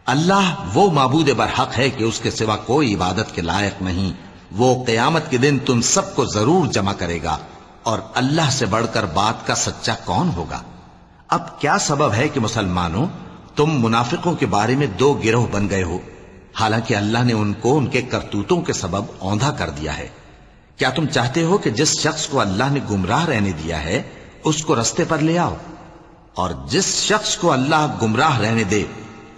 اللہ وہ معبود برحق ہے کہ اس کے سوا کوئی عبادت کے لائق نہیں، وہ قیامت کے دن تم سب کو ضرور جمع کرے گا، اور اللہ سے بڑھ کر بات کا سچا کون ہوگا؟ اب کیا سبب ہے کہ مسلمانوں تم منافقوں کے بارے میں دو گروہ بن گئے ہو، حالانکہ اللہ نے ان کو ان کے کرتوتوں کے سبب اوندھا کر دیا ہے؟ کیا تم چاہتے ہو کہ جس شخص کو اللہ نے گمراہ رہنے دیا ہے اس کو رستے پر لے آؤ، اور جس شخص کو اللہ گمراہ رہنے دے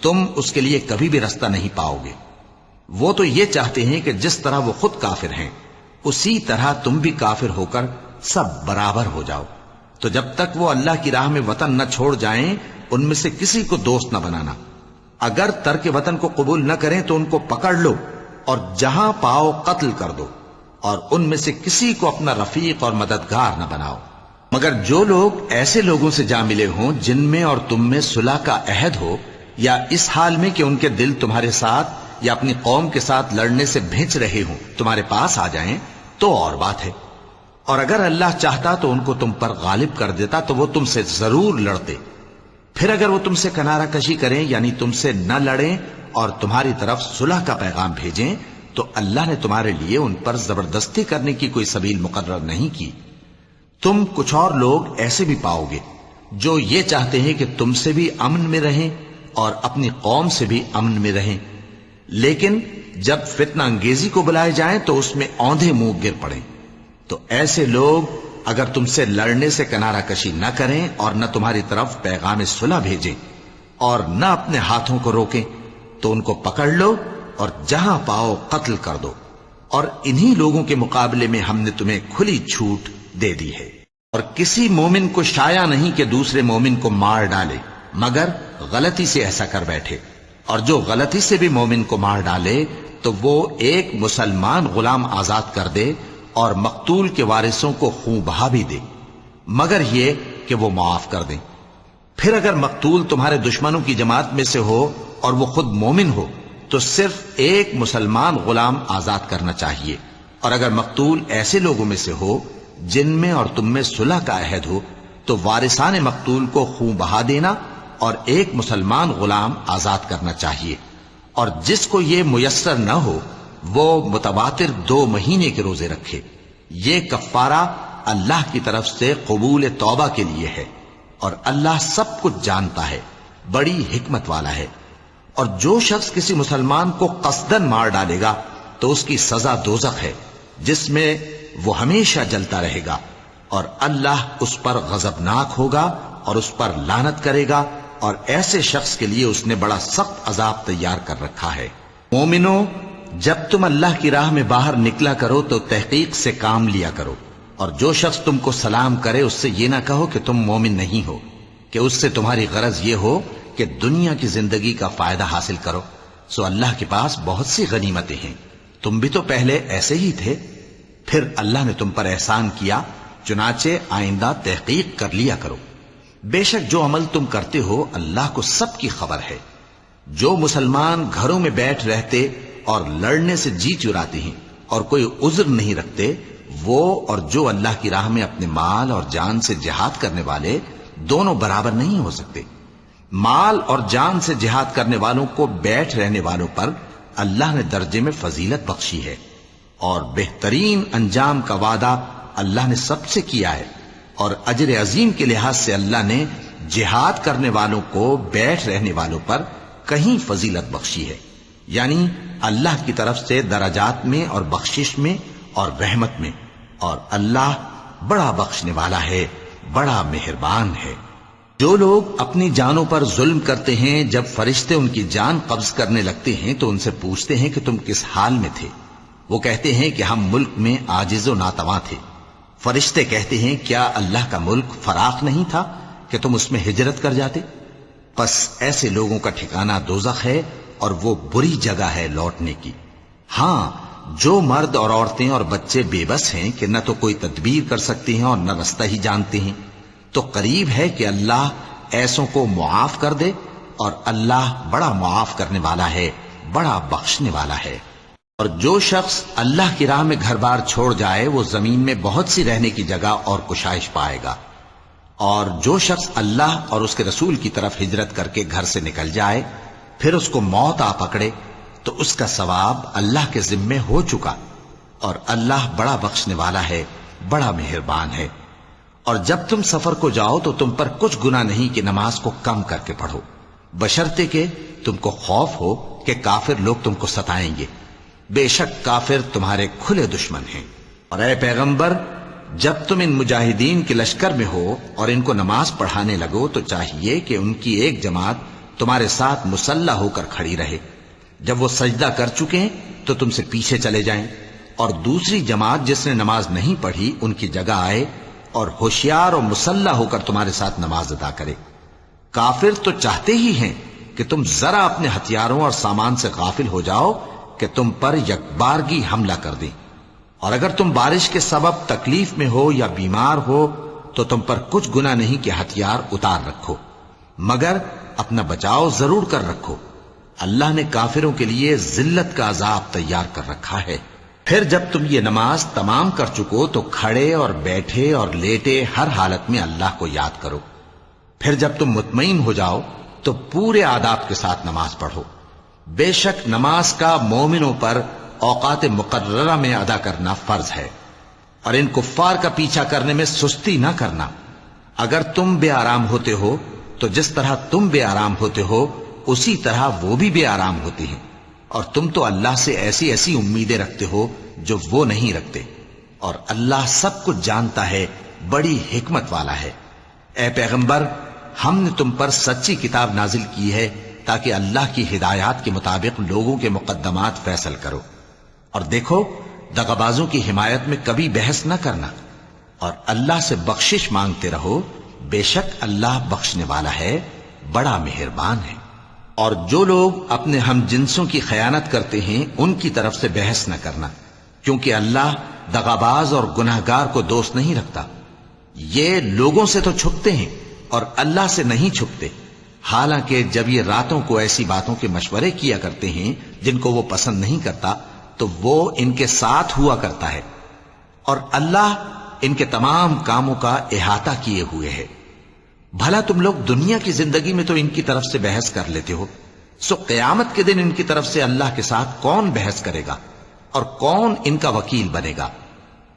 تم اس کے لیے کبھی بھی رستہ نہیں پاؤ گے؟ وہ تو یہ چاہتے ہیں کہ جس طرح وہ خود کافر ہیں اسی طرح تم بھی کافر ہو کر سب برابر ہو جاؤ۔ تو جب تک وہ اللہ کی راہ میں وطن نہ چھوڑ جائیں ان میں سے کسی کو دوست نہ بنانا، اگر ترک وطن کو قبول نہ کریں تو ان کو پکڑ لو اور جہاں پاؤ قتل کر دو، اور ان میں سے کسی کو اپنا رفیق اور مددگار نہ بناؤ، مگر جو لوگ ایسے لوگوں سے جا ملے ہوں جن میں اور تم میں صلح کا عہد ہو، یا اس حال میں کہ ان کے دل تمہارے ساتھ یا اپنی قوم کے ساتھ لڑنے سے بھنچ رہے ہوں تمہارے پاس آ جائیں تو اور بات ہے، اور اگر اللہ چاہتا تو ان کو تم پر غالب کر دیتا تو وہ تم سے ضرور لڑتے۔ پھر اگر وہ تم سے کنارہ کشی کریں یعنی تم سے نہ لڑیں اور تمہاری طرف صلح کا پیغام بھیجیں تو اللہ نے تمہارے لیے ان پر زبردستی کرنے کی کوئی سبیل مقرر نہیں کی۔ تم کچھ اور لوگ ایسے بھی پاؤ گے جو یہ چاہتے ہیں کہ تم سے بھی امن میں رہیں اور اپنی قوم سے بھی امن میں رہیں، لیکن جب فتنہ انگیزی کو بلائے جائیں تو اس میں اوندھے منہ گر پڑیں۔ تو ایسے لوگ اگر تم سے لڑنے سے کنارہ کشی نہ کریں اور نہ تمہاری طرف پیغام صلح بھیجیں اور نہ اپنے ہاتھوں کو روکیں تو ان کو پکڑ لو اور جہاں پاؤ قتل کر دو، اور انہی لوگوں کے مقابلے میں ہم نے تمہیں کھلی چھوٹ دے دی ہے۔ اور کسی مومن کو شایع نہیں کہ دوسرے مومن کو مار ڈالے مگر غلطی سے ایسا کر بیٹھے، اور جو غلطی سے بھی مومن کو مار ڈالے تو وہ ایک مسلمان غلام آزاد کر دے اور مقتول کے وارثوں کو خون بہا بھی دے، مگر یہ کہ وہ معاف کر دیں۔ پھر اگر مقتول تمہارے دشمنوں کی جماعت میں سے ہو اور وہ خود مومن ہو تو صرف ایک مسلمان غلام آزاد کرنا چاہیے، اور اگر مقتول ایسے لوگوں میں سے ہو جن میں اور تم میں صلح کا عہد ہو تو وارثان مقتول کو خون بہا دینا اور ایک مسلمان غلام آزاد کرنا چاہیے، اور جس کو یہ میسر نہ ہو وہ متواتر 2 مہینے کے روزے رکھے۔ یہ کفارہ اللہ کی طرف سے قبول توبہ کے لیے ہے، اور اللہ سب کچھ جانتا ہے، بڑی حکمت والا ہے۔ اور جو شخص کسی مسلمان کو قصدن مار ڈالے گا تو اس کی سزا دوزخ ہے جس میں وہ ہمیشہ جلتا رہے گا، اور اللہ اس پر غضبناک ہوگا اور اس پر لعنت کرے گا، اور ایسے شخص کے لیے اس نے بڑا سخت عذاب تیار کر رکھا ہے۔ مومنوں، جب تم اللہ کی راہ میں باہر نکلا کرو تو تحقیق سے کام لیا کرو، اور جو شخص تم کو سلام کرے اس سے یہ نہ کہو کہ تم مومن نہیں ہو، کہ اس سے تمہاری غرض یہ ہو کہ دنیا کی زندگی کا فائدہ حاصل کرو۔ سو اللہ کے پاس بہت سی غنیمتیں ہیں، تم بھی تو پہلے ایسے ہی تھے، پھر اللہ نے تم پر احسان کیا، چنانچہ آئندہ تحقیق کر لیا کرو۔ بے شک جو عمل تم کرتے ہو اللہ کو سب کی خبر ہے۔ جو مسلمان گھروں میں بیٹھ رہتے اور لڑنے سے جی چراتے ہیں اور کوئی عذر نہیں رکھتے، وہ اور جو اللہ کی راہ میں اپنے مال اور جان سے جہاد کرنے والے دونوں برابر نہیں ہو سکتے۔ مال اور جان سے جہاد کرنے والوں کو بیٹھ رہنے والوں پر اللہ نے درجے میں فضیلت بخشی ہے، اور بہترین انجام کا وعدہ اللہ نے سب سے کیا ہے، اور اجر عظیم کے لحاظ سے اللہ نے جہاد کرنے والوں کو بیٹھ رہنے والوں پر کہیں فضیلت بخشی ہے، یعنی اللہ کی طرف سے درجات میں اور بخشش میں اور رحمت میں، اور اللہ بڑا بخشنے والا ہے، بڑا مہربان ہے۔ جو لوگ اپنی جانوں پر ظلم کرتے ہیں، جب فرشتے ان کی جان قبض کرنے لگتے ہیں تو ان سے پوچھتے ہیں کہ تم کس حال میں تھے؟ وہ کہتے ہیں کہ ہم ملک میں عاجز و ناتواں تھے۔ فرشتے کہتے ہیں کیا اللہ کا ملک فراخ نہیں تھا کہ تم اس میں ہجرت کر جاتے؟ پس ایسے لوگوں کا ٹھکانہ دوزخ ہے، اور وہ بری جگہ ہے لوٹنے کی۔ ہاں، جو مرد اور عورتیں اور بچے بے بس ہیں کہ نہ تو کوئی تدبیر کر سکتے ہیں اور نہ رستہ ہی جانتے ہیں، تو قریب ہے کہ اللہ ایسوں کو معاف کر دے، اور اللہ بڑا معاف کرنے والا ہے، بڑا بخشنے والا ہے۔ اور جو شخص اللہ کی راہ میں گھر بار چھوڑ جائے وہ زمین میں بہت سی رہنے کی جگہ اور کشائش پائے گا، اور جو شخص اللہ اور اس کے رسول کی طرف ہجرت کر کے گھر سے نکل جائے پھر اس کو موت آ پکڑے تو اس کا ثواب اللہ کے ذمے ہو چکا، اور اللہ بڑا بخشنے والا ہے، بڑا مہربان ہے۔ اور جب تم سفر کو جاؤ تو تم پر کچھ گناہ نہیں کہ نماز کو کم کر کے پڑھو، بشرطے کہ تم کو خوف ہو کہ کافر لوگ تم کو ستائیں گے، بے شک کافر تمہارے کھلے دشمن ہیں۔ اور اے پیغمبر، جب تم ان مجاہدین کے لشکر میں ہو اور ان کو نماز پڑھانے لگو تو چاہیے کہ ان کی ایک جماعت تمہارے ساتھ مسلح ہو کر کھڑی رہے، جب وہ سجدہ کر چکے تو تم سے پیچھے چلے جائیں، اور دوسری جماعت جس نے نماز نہیں پڑھی ان کی جگہ آئے اور ہوشیار اور مسلح ہو کر تمہارے ساتھ نماز ادا کرے۔ کافر تو چاہتے ہی ہیں کہ تم ذرا اپنے ہتھیاروں اور سامان سے غافل ہو جاؤ کہ تم پر یکبارگی حملہ کر دیں، اور اگر تم بارش کے سبب تکلیف میں ہو یا بیمار ہو تو تم پر کچھ گناہ نہیں کہ ہتھیار اتار رکھو، مگر اپنا بچاؤ ضرور کر رکھو۔ اللہ نے کافروں کے لیے ذلت کا عذاب تیار کر رکھا ہے۔ پھر جب تم یہ نماز تمام کر چکو تو کھڑے اور بیٹھے اور لیٹے ہر حالت میں اللہ کو یاد کرو۔ پھر جب تم مطمئن ہو جاؤ تو پورے آداب کے ساتھ نماز پڑھو۔ بے شک نماز کا مومنوں پر اوقات مقررہ میں ادا کرنا فرض ہے، اور ان کفار کا پیچھا کرنے میں سستی نہ کرنا۔ اگر تم بے آرام ہوتے ہو تو جس طرح تم بے آرام ہوتے ہو اسی طرح وہ بھی بے آرام ہوتے ہیں، اور تم تو اللہ سے ایسی ایسی امیدیں رکھتے ہو جو وہ نہیں رکھتے، اور اللہ سب کچھ جانتا ہے، بڑی حکمت والا ہے۔ اے پیغمبر، ہم نے تم پر سچی کتاب نازل کی ہے تاکہ اللہ کی ہدایات کے مطابق لوگوں کے مقدمات فیصل کرو، اور دیکھو دغابازوں کی حمایت میں کبھی بحث نہ کرنا، اور اللہ سے بخشش مانگتے رہو، بے شک اللہ بخشنے والا ہے، بڑا مہربان ہے۔ اور جو لوگ اپنے ہم جنسوں کی خیانت کرتے ہیں ان کی طرف سے بحث نہ کرنا، کیونکہ اللہ دغاباز اور گناہگار کو دوست نہیں رکھتا۔ یہ لوگوں سے تو چھپتے ہیں اور اللہ سے نہیں چھپتے، حالانکہ جب یہ راتوں کو ایسی باتوں کے مشورے کیا کرتے ہیں جن کو وہ پسند نہیں کرتا تو وہ ان کے ساتھ ہوا کرتا ہے، اور اللہ ان کے تمام کاموں کا احاطہ کیے ہوئے ہے۔ بھلا تم لوگ دنیا کی زندگی میں تو ان کی طرف سے بحث کر لیتے ہو، سو قیامت کے دن ان کی طرف سے اللہ کے ساتھ کون بحث کرے گا اور کون ان کا وکیل بنے گا؟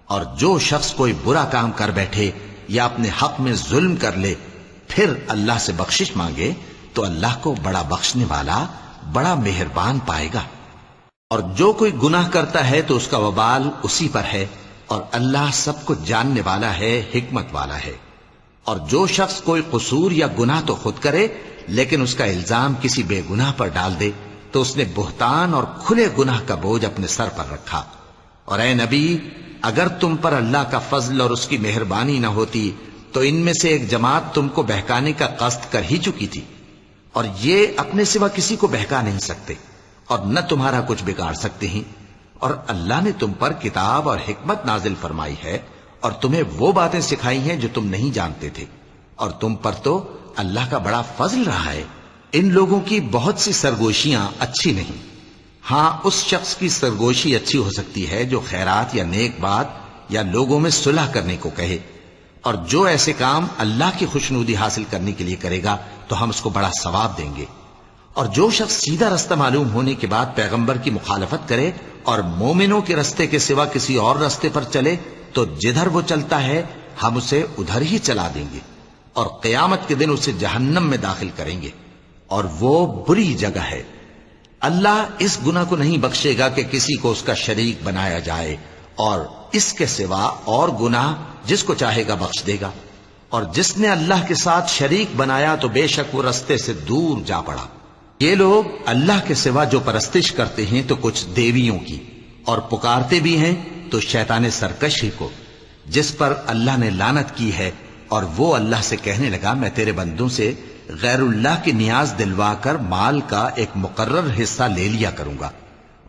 اور جو شخص کوئی برا کام کر بیٹھے یا اپنے حق میں ظلم کر لے پھر اللہ سے بخشش مانگے تو اللہ کو بڑا بخشنے والا، بڑا مہربان پائے گا۔ اور جو کوئی گناہ کرتا ہے تو اس کا وبال اسی پر ہے، اور اللہ سب کو جاننے والا ہے، حکمت والا ہے۔ اور جو شخص کوئی قصور یا گناہ تو خود کرے لیکن اس کا الزام کسی بے گناہ پر ڈال دے تو اس نے بہتان اور کھلے گناہ کا بوجھ اپنے سر پر رکھا۔ اور اے نبی، اگر تم پر اللہ کا فضل اور اس کی مہربانی نہ ہوتی تو ان میں سے ایک جماعت تم کو بہکانے کا قصد کر ہی چکی تھی، اور یہ اپنے سوا کسی کو بہکا نہیں سکتے اور نہ تمہارا کچھ بگاڑ سکتے ہیں۔ اور اللہ نے تم پر کتاب اور حکمت نازل فرمائی ہے اور تمہیں وہ باتیں سکھائی ہیں جو تم نہیں جانتے تھے، اور تم پر تو اللہ کا بڑا فضل رہا ہے۔ ان لوگوں کی بہت سی سرگوشیاں اچھی نہیں، ہاں اس شخص کی سرگوشی اچھی ہو سکتی ہے جو خیرات یا نیک بات یا لوگوں میں صلح کرنے کو کہے، اور جو ایسے کام اللہ کی خوشنودی حاصل کرنے کے لیے کرے گا تو ہم اس کو بڑا ثواب دیں گے۔ اور جو شخص سیدھا رستہ معلوم ہونے کے بعد پیغمبر کی مخالفت کرے اور مومنوں کے رستے کے سوا کسی اور رستے پر چلے تو جدھر وہ چلتا ہے ہم اسے ادھر ہی چلا دیں گے، اور قیامت کے دن اسے جہنم میں داخل کریں گے، اور وہ بری جگہ ہے۔ اللہ اس گناہ کو نہیں بخشے گا کہ کسی کو اس کا شریک بنایا جائے، اور اس کے سوا اور گناہ جس کو چاہے گا بخش دے گا، اور جس نے اللہ کے ساتھ شریک بنایا تو بے شک وہ رستے سے دور جا پڑا۔ یہ لوگ اللہ کے سوا جو پرستش کرتے ہیں تو کچھ دیویوں کی، اور پکارتے بھی ہیں تو شیطان سرکشی کو، جس پر اللہ نے لعنت کی ہے، اور وہ اللہ سے کہنے لگا میں تیرے بندوں سے غیر اللہ کی نیاز دلوا کر مال کا ایک مقرر حصہ لے لیا کروں گا،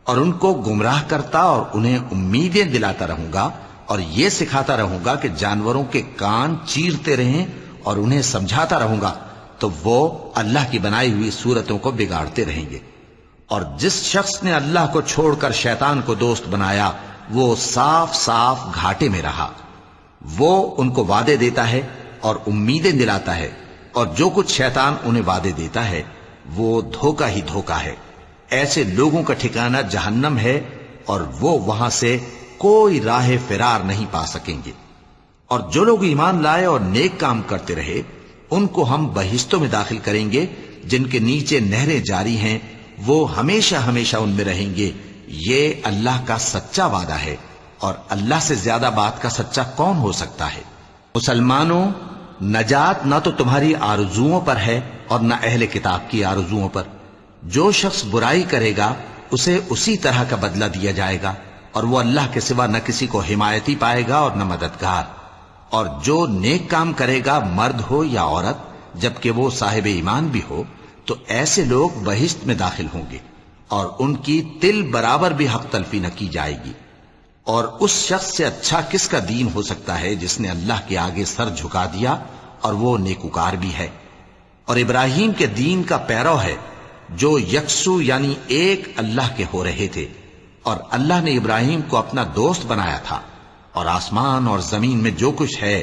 اور ان کو گمراہ کرتا اور انہیں امیدیں دلاتا رہوں گا، اور یہ سکھاتا رہوں گا کہ جانوروں کے کان چیرتے رہیں، اور انہیں سمجھاتا رہوں گا تو وہ اللہ کی بنائی ہوئی صورتوں کو بگاڑتے رہیں گے۔ اور جس شخص نے اللہ کو چھوڑ کر شیطان کو دوست بنایا وہ صاف صاف گھاٹے میں رہا۔ وہ ان کو وعدے دیتا ہے اور امیدیں دلاتا ہے، اور جو کچھ شیطان انہیں وعدے دیتا ہے وہ دھوکہ ہی دھوکہ ہے۔ ایسے لوگوں کا ٹھکانہ جہنم ہے، اور وہ وہاں سے کوئی راہ فرار نہیں پا سکیں گے۔ اور جو لوگ ایمان لائے اور نیک کام کرتے رہے ان کو ہم بہشتوں میں داخل کریں گے جن کے نیچے نہریں جاری ہیں، وہ ہمیشہ ہمیشہ ان میں رہیں گے۔ یہ اللہ کا سچا وعدہ ہے، اور اللہ سے زیادہ بات کا سچا کون ہو سکتا ہے؟ مسلمانوں، نجات نہ تو تمہاری آرزوؤں پر ہے اور نہ اہل کتاب کی آرزوؤں پر۔ جو شخص برائی کرے گا اسے اسی طرح کا بدلہ دیا جائے گا، اور وہ اللہ کے سوا نہ کسی کو حمایتی پائے گا اور نہ مددگار۔ اور جو نیک کام کرے گا مرد ہو یا عورت جبکہ وہ صاحب ایمان بھی ہو تو ایسے لوگ بہشت میں داخل ہوں گے، اور ان کی تل برابر بھی حق تلفی نہ کی جائے گی۔ اور اس شخص سے اچھا کس کا دین ہو سکتا ہے جس نے اللہ کے آگے سر جھکا دیا اور وہ نیکوکار بھی ہے، اور ابراہیم کے دین کا پیرو ہے جو یکسو یعنی ایک اللہ کے ہو رہے تھے، اور اللہ نے ابراہیم کو اپنا دوست بنایا تھا۔ اور آسمان اور زمین میں جو کچھ ہے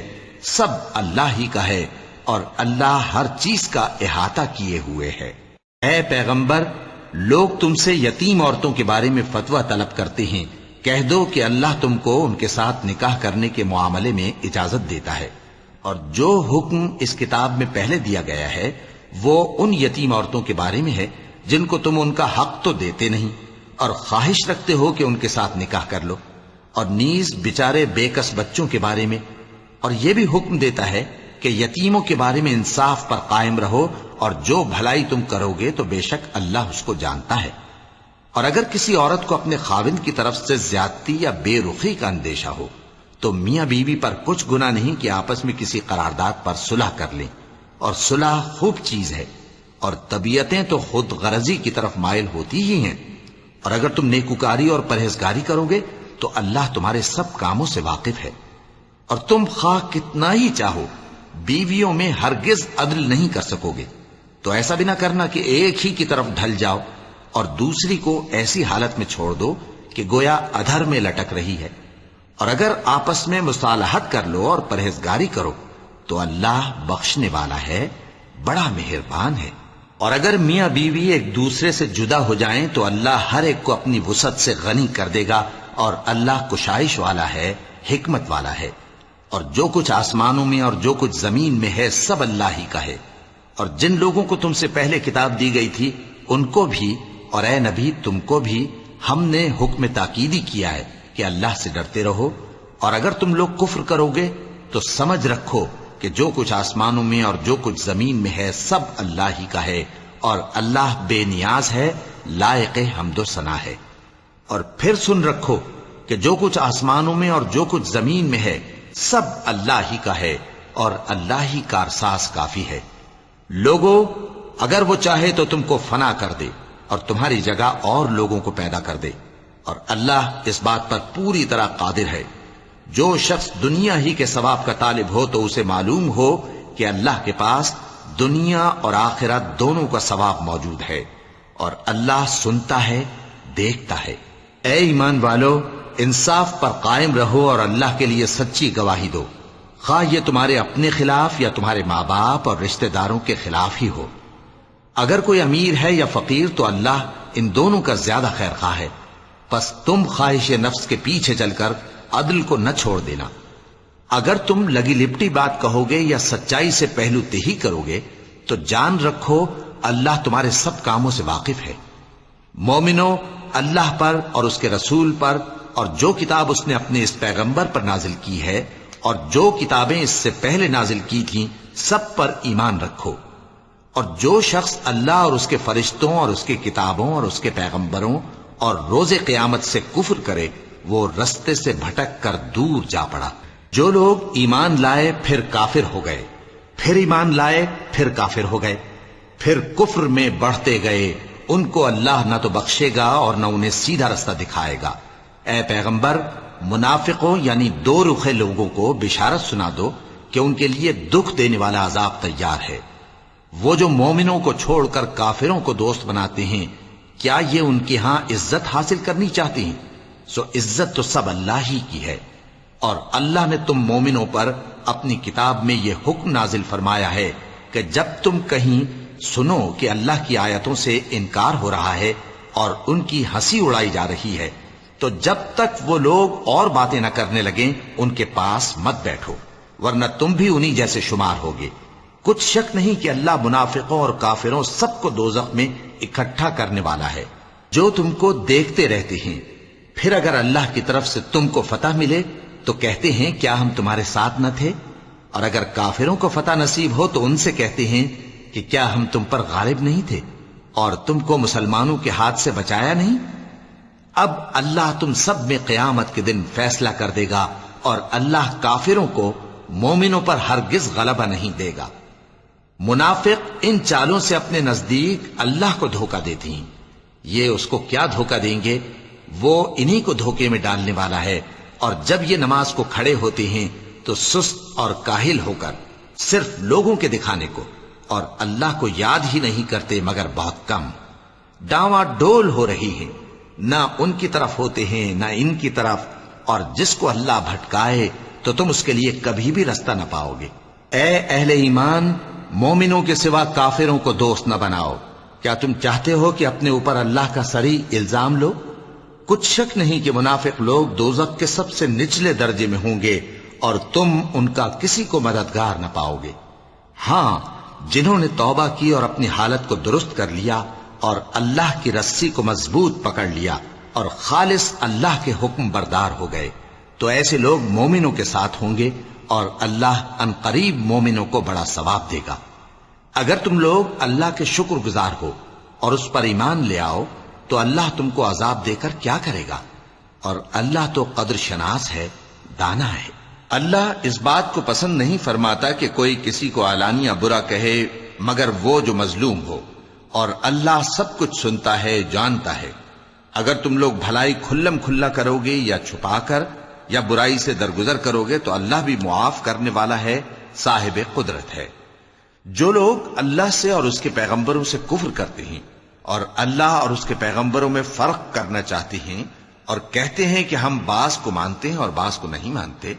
سب اللہ ہی کا ہے، اور اللہ ہر چیز کا احاطہ کیے ہوئے ہے۔ اے پیغمبر، لوگ تم سے یتیم عورتوں کے بارے میں فتویٰ طلب کرتے ہیں، کہہ دو کہ اللہ تم کو ان کے ساتھ نکاح کرنے کے معاملے میں اجازت دیتا ہے، اور جو حکم اس کتاب میں پہلے دیا گیا ہے وہ ان یتیم عورتوں کے بارے میں ہے جن کو تم ان کا حق تو دیتے نہیں، اور خواہش رکھتے ہو کہ ان کے ساتھ نکاح کر لو، اور نیز بیچارے بے کس بچوں کے بارے میں، اور یہ بھی حکم دیتا ہے کہ یتیموں کے بارے میں انصاف پر قائم رہو، اور جو بھلائی تم کرو گے تو بے شک اللہ اس کو جانتا ہے۔ اور اگر کسی عورت کو اپنے خاوند کی طرف سے زیادتی یا بے رخی کا اندیشہ ہو تو میاں بیوی پر کچھ گناہ نہیں کہ آپس میں کسی قرارداد پر صلح کر لیں، اور صلح خوب چیز ہے، اور طبیعتیں تو خود غرضی کی طرف مائل ہوتی ہی ہیں۔ اور اگر تم نیکوکاری اور پرہیزگاری کرو گے تو اللہ تمہارے سب کاموں سے واقف ہے۔ اور تم خواہ کتنا ہی چاہو بیویوں میں ہرگز عدل نہیں کر سکو گے، تو ایسا بھی نہ کرنا کہ ایک ہی کی طرف ڈھل جاؤ اور دوسری کو ایسی حالت میں چھوڑ دو کہ گویا ادھر میں لٹک رہی ہے۔ اور اگر آپس میں مصالحت کر لو اور پرہیزگاری کرو تو اللہ بخشنے والا ہے، بڑا مہربان ہے۔ اور اگر میاں بیوی ایک دوسرے سے جدا ہو جائیں تو اللہ ہر ایک کو اپنی وسعت سے غنی کر دے گا، اور اللہ کشائش والا ہے، حکمت والا ہے۔ اور جو کچھ آسمانوں میں اور جو کچھ زمین میں ہے سب اللہ ہی کا ہے۔ اور جن لوگوں کو تم سے پہلے کتاب دی گئی تھی ان کو بھی اور اے نبی تم کو بھی ہم نے حکم تاکیدی کیا ہے کہ اللہ سے ڈرتے رہو، اور اگر تم لوگ کفر کرو گے تو سمجھ رکھو کہ جو کچھ آسمانوں میں اور جو کچھ زمین میں ہے سب اللہ ہی کا ہے، اور اللہ بے نیاز ہے، لائق حمد و ثنا ہے۔ اور پھر سن رکھو کہ جو کچھ آسمانوں میں اور جو کچھ زمین میں ہے سب اللہ ہی کا ہے، اور اللہ ہی کارساز کافی ہے۔ لوگو، اگر وہ چاہے تو تم کو فنا کر دے اور تمہاری جگہ اور لوگوں کو پیدا کر دے، اور اللہ اس بات پر پوری طرح قادر ہے۔ جو شخص دنیا ہی کے ثواب کا طالب ہو تو اسے معلوم ہو کہ اللہ کے پاس دنیا اور آخرت دونوں کا ثواب موجود ہے، اور اللہ سنتا ہے، دیکھتا ہے۔ اے ایمان والو، انصاف پر قائم رہو اور اللہ کے لیے سچی گواہی دو۔ خواہ یہ تمہارے اپنے خلاف یا تمہارے ماں باپ اور رشتہ داروں کے خلاف ہی ہو۔ اگر کوئی امیر ہے یا فقیر تو اللہ ان دونوں کا زیادہ خیر خواہ ہے، پس تم خواہش نفس کے پیچھے چل کر عدل کو نہ چھوڑ دینا۔ اگر تم لگی لپٹی بات کہو گے یا سچائی سے پہلو تہی کرو گے تو جان رکھو اللہ تمہارے سب کاموں سے واقف ہے۔ مومنو، اللہ پر اور اس کے رسول پر اور جو کتاب اس نے اپنے اس پیغمبر پر نازل کی ہے اور جو کتابیں اس سے پہلے نازل کی تھیں سب پر ایمان رکھو، اور جو شخص اللہ اور اس کے فرشتوں اور اس کے کتابوں اور اس کے پیغمبروں اور روز قیامت سے کفر کرے وہ رستے سے بھٹک کر دور جا پڑا۔ جو لوگ ایمان لائے پھر کافر ہو گئے، پھر ایمان لائے پھر کافر ہو گئے، پھر کفر میں بڑھتے گئے، ان کو اللہ نہ تو بخشے گا اور نہ انہیں سیدھا رستہ دکھائے گا۔ اے پیغمبر، منافقوں یعنی دو رخے لوگوں کو بشارت سنا دو کہ ان کے لیے دکھ دینے والا عذاب تیار ہے۔ وہ جو مومنوں کو چھوڑ کر کافروں کو دوست بناتے ہیں، کیا یہ ان کے ہاں عزت حاصل کرنی چاہتے ہیں؟ سو عزت تو سب اللہ ہی کی ہے۔ اور اللہ نے تم مومنوں پر اپنی کتاب میں یہ حکم نازل فرمایا ہے کہ جب تم کہیں سنو کہ اللہ کی آیتوں سے انکار ہو رہا ہے اور ان کی ہنسی اڑائی جا رہی ہے تو جب تک وہ لوگ اور باتیں نہ کرنے لگیں ان کے پاس مت بیٹھو، ورنہ تم بھی انہی جیسے شمار ہوگے۔ کچھ شک نہیں کہ اللہ منافقوں اور کافروں سب کو دوزخ میں اکٹھا کرنے والا ہے۔ جو تم کو دیکھتے رہتے ہیں، پھر اگر اللہ کی طرف سے تم کو فتح ملے تو کہتے ہیں کیا ہم تمہارے ساتھ نہ تھے، اور اگر کافروں کو فتح نصیب ہو تو ان سے کہتے ہیں کہ کیا ہم تم پر غالب نہیں تھے اور تم کو مسلمانوں کے ہاتھ سے بچایا نہیں۔ اب اللہ تم سب میں قیامت کے دن فیصلہ کر دے گا اور اللہ کافروں کو مومنوں پر ہرگز غلبہ نہیں دے گا۔ منافق ان چالوں سے اپنے نزدیک اللہ کو دھوکہ دیتی ہیں، یہ اس کو کیا دھوکہ دیں گے، وہ انہی کو دھوکے میں ڈالنے والا ہے۔ اور جب یہ نماز کو کھڑے ہوتے ہیں تو سست اور کاہل ہو کر صرف لوگوں کے دکھانے کو اور اللہ کو یاد ہی نہیں کرتے مگر بہت کم، ڈاواں ڈول ہو رہی ہیں، نہ ان کی طرف ہوتے ہیں نہ ان کی طرف، اور جس کو اللہ بھٹکائے تو تم اس کے لیے کبھی بھی رستہ نہ پاؤ گے۔ اے اہل ایمان، مومنوں کے سوا کافروں کو دوست نہ بناؤ۔ کیا تم چاہتے ہو کہ اپنے اوپر اللہ کا صریح الزام لو؟ کچھ شک نہیں کہ منافق لوگ دوزخ کے سب سے نچلے درجے میں ہوں گے اور تم ان کا کسی کو مددگار نہ پاؤ گے۔ ہاں، جنہوں نے توبہ کی اور اپنی حالت کو درست کر لیا اور اللہ کی رسی کو مضبوط پکڑ لیا اور خالص اللہ کے حکم بردار ہو گئے تو ایسے لوگ مومنوں کے ساتھ ہوں گے اور اللہ ان قریب مومنوں کو بڑا ثواب دے گا۔ اگر تم لوگ اللہ کے شکر گزار ہو اور اس پر ایمان لے آؤ تو اللہ تم کو عذاب دے کر کیا کرے گا، اور اللہ تو قدر شناس ہے، دانا ہے۔ اللہ اس بات کو پسند نہیں فرماتا کہ کوئی کسی کو علانیہ برا کہے مگر وہ جو مظلوم ہو، اور اللہ سب کچھ سنتا ہے، جانتا ہے۔ اگر تم لوگ بھلائی کھلم کھلا کرو گے یا چھپا کر یا برائی سے درگزر کرو گے تو اللہ بھی معاف کرنے والا ہے، صاحب قدرت ہے۔ جو لوگ اللہ سے اور اس کے پیغمبروں سے کفر کرتے ہیں اور اللہ اور اس کے پیغمبروں میں فرق کرنا چاہتے ہیں اور کہتے ہیں کہ ہم بعض کو مانتے ہیں اور بعض کو نہیں مانتے،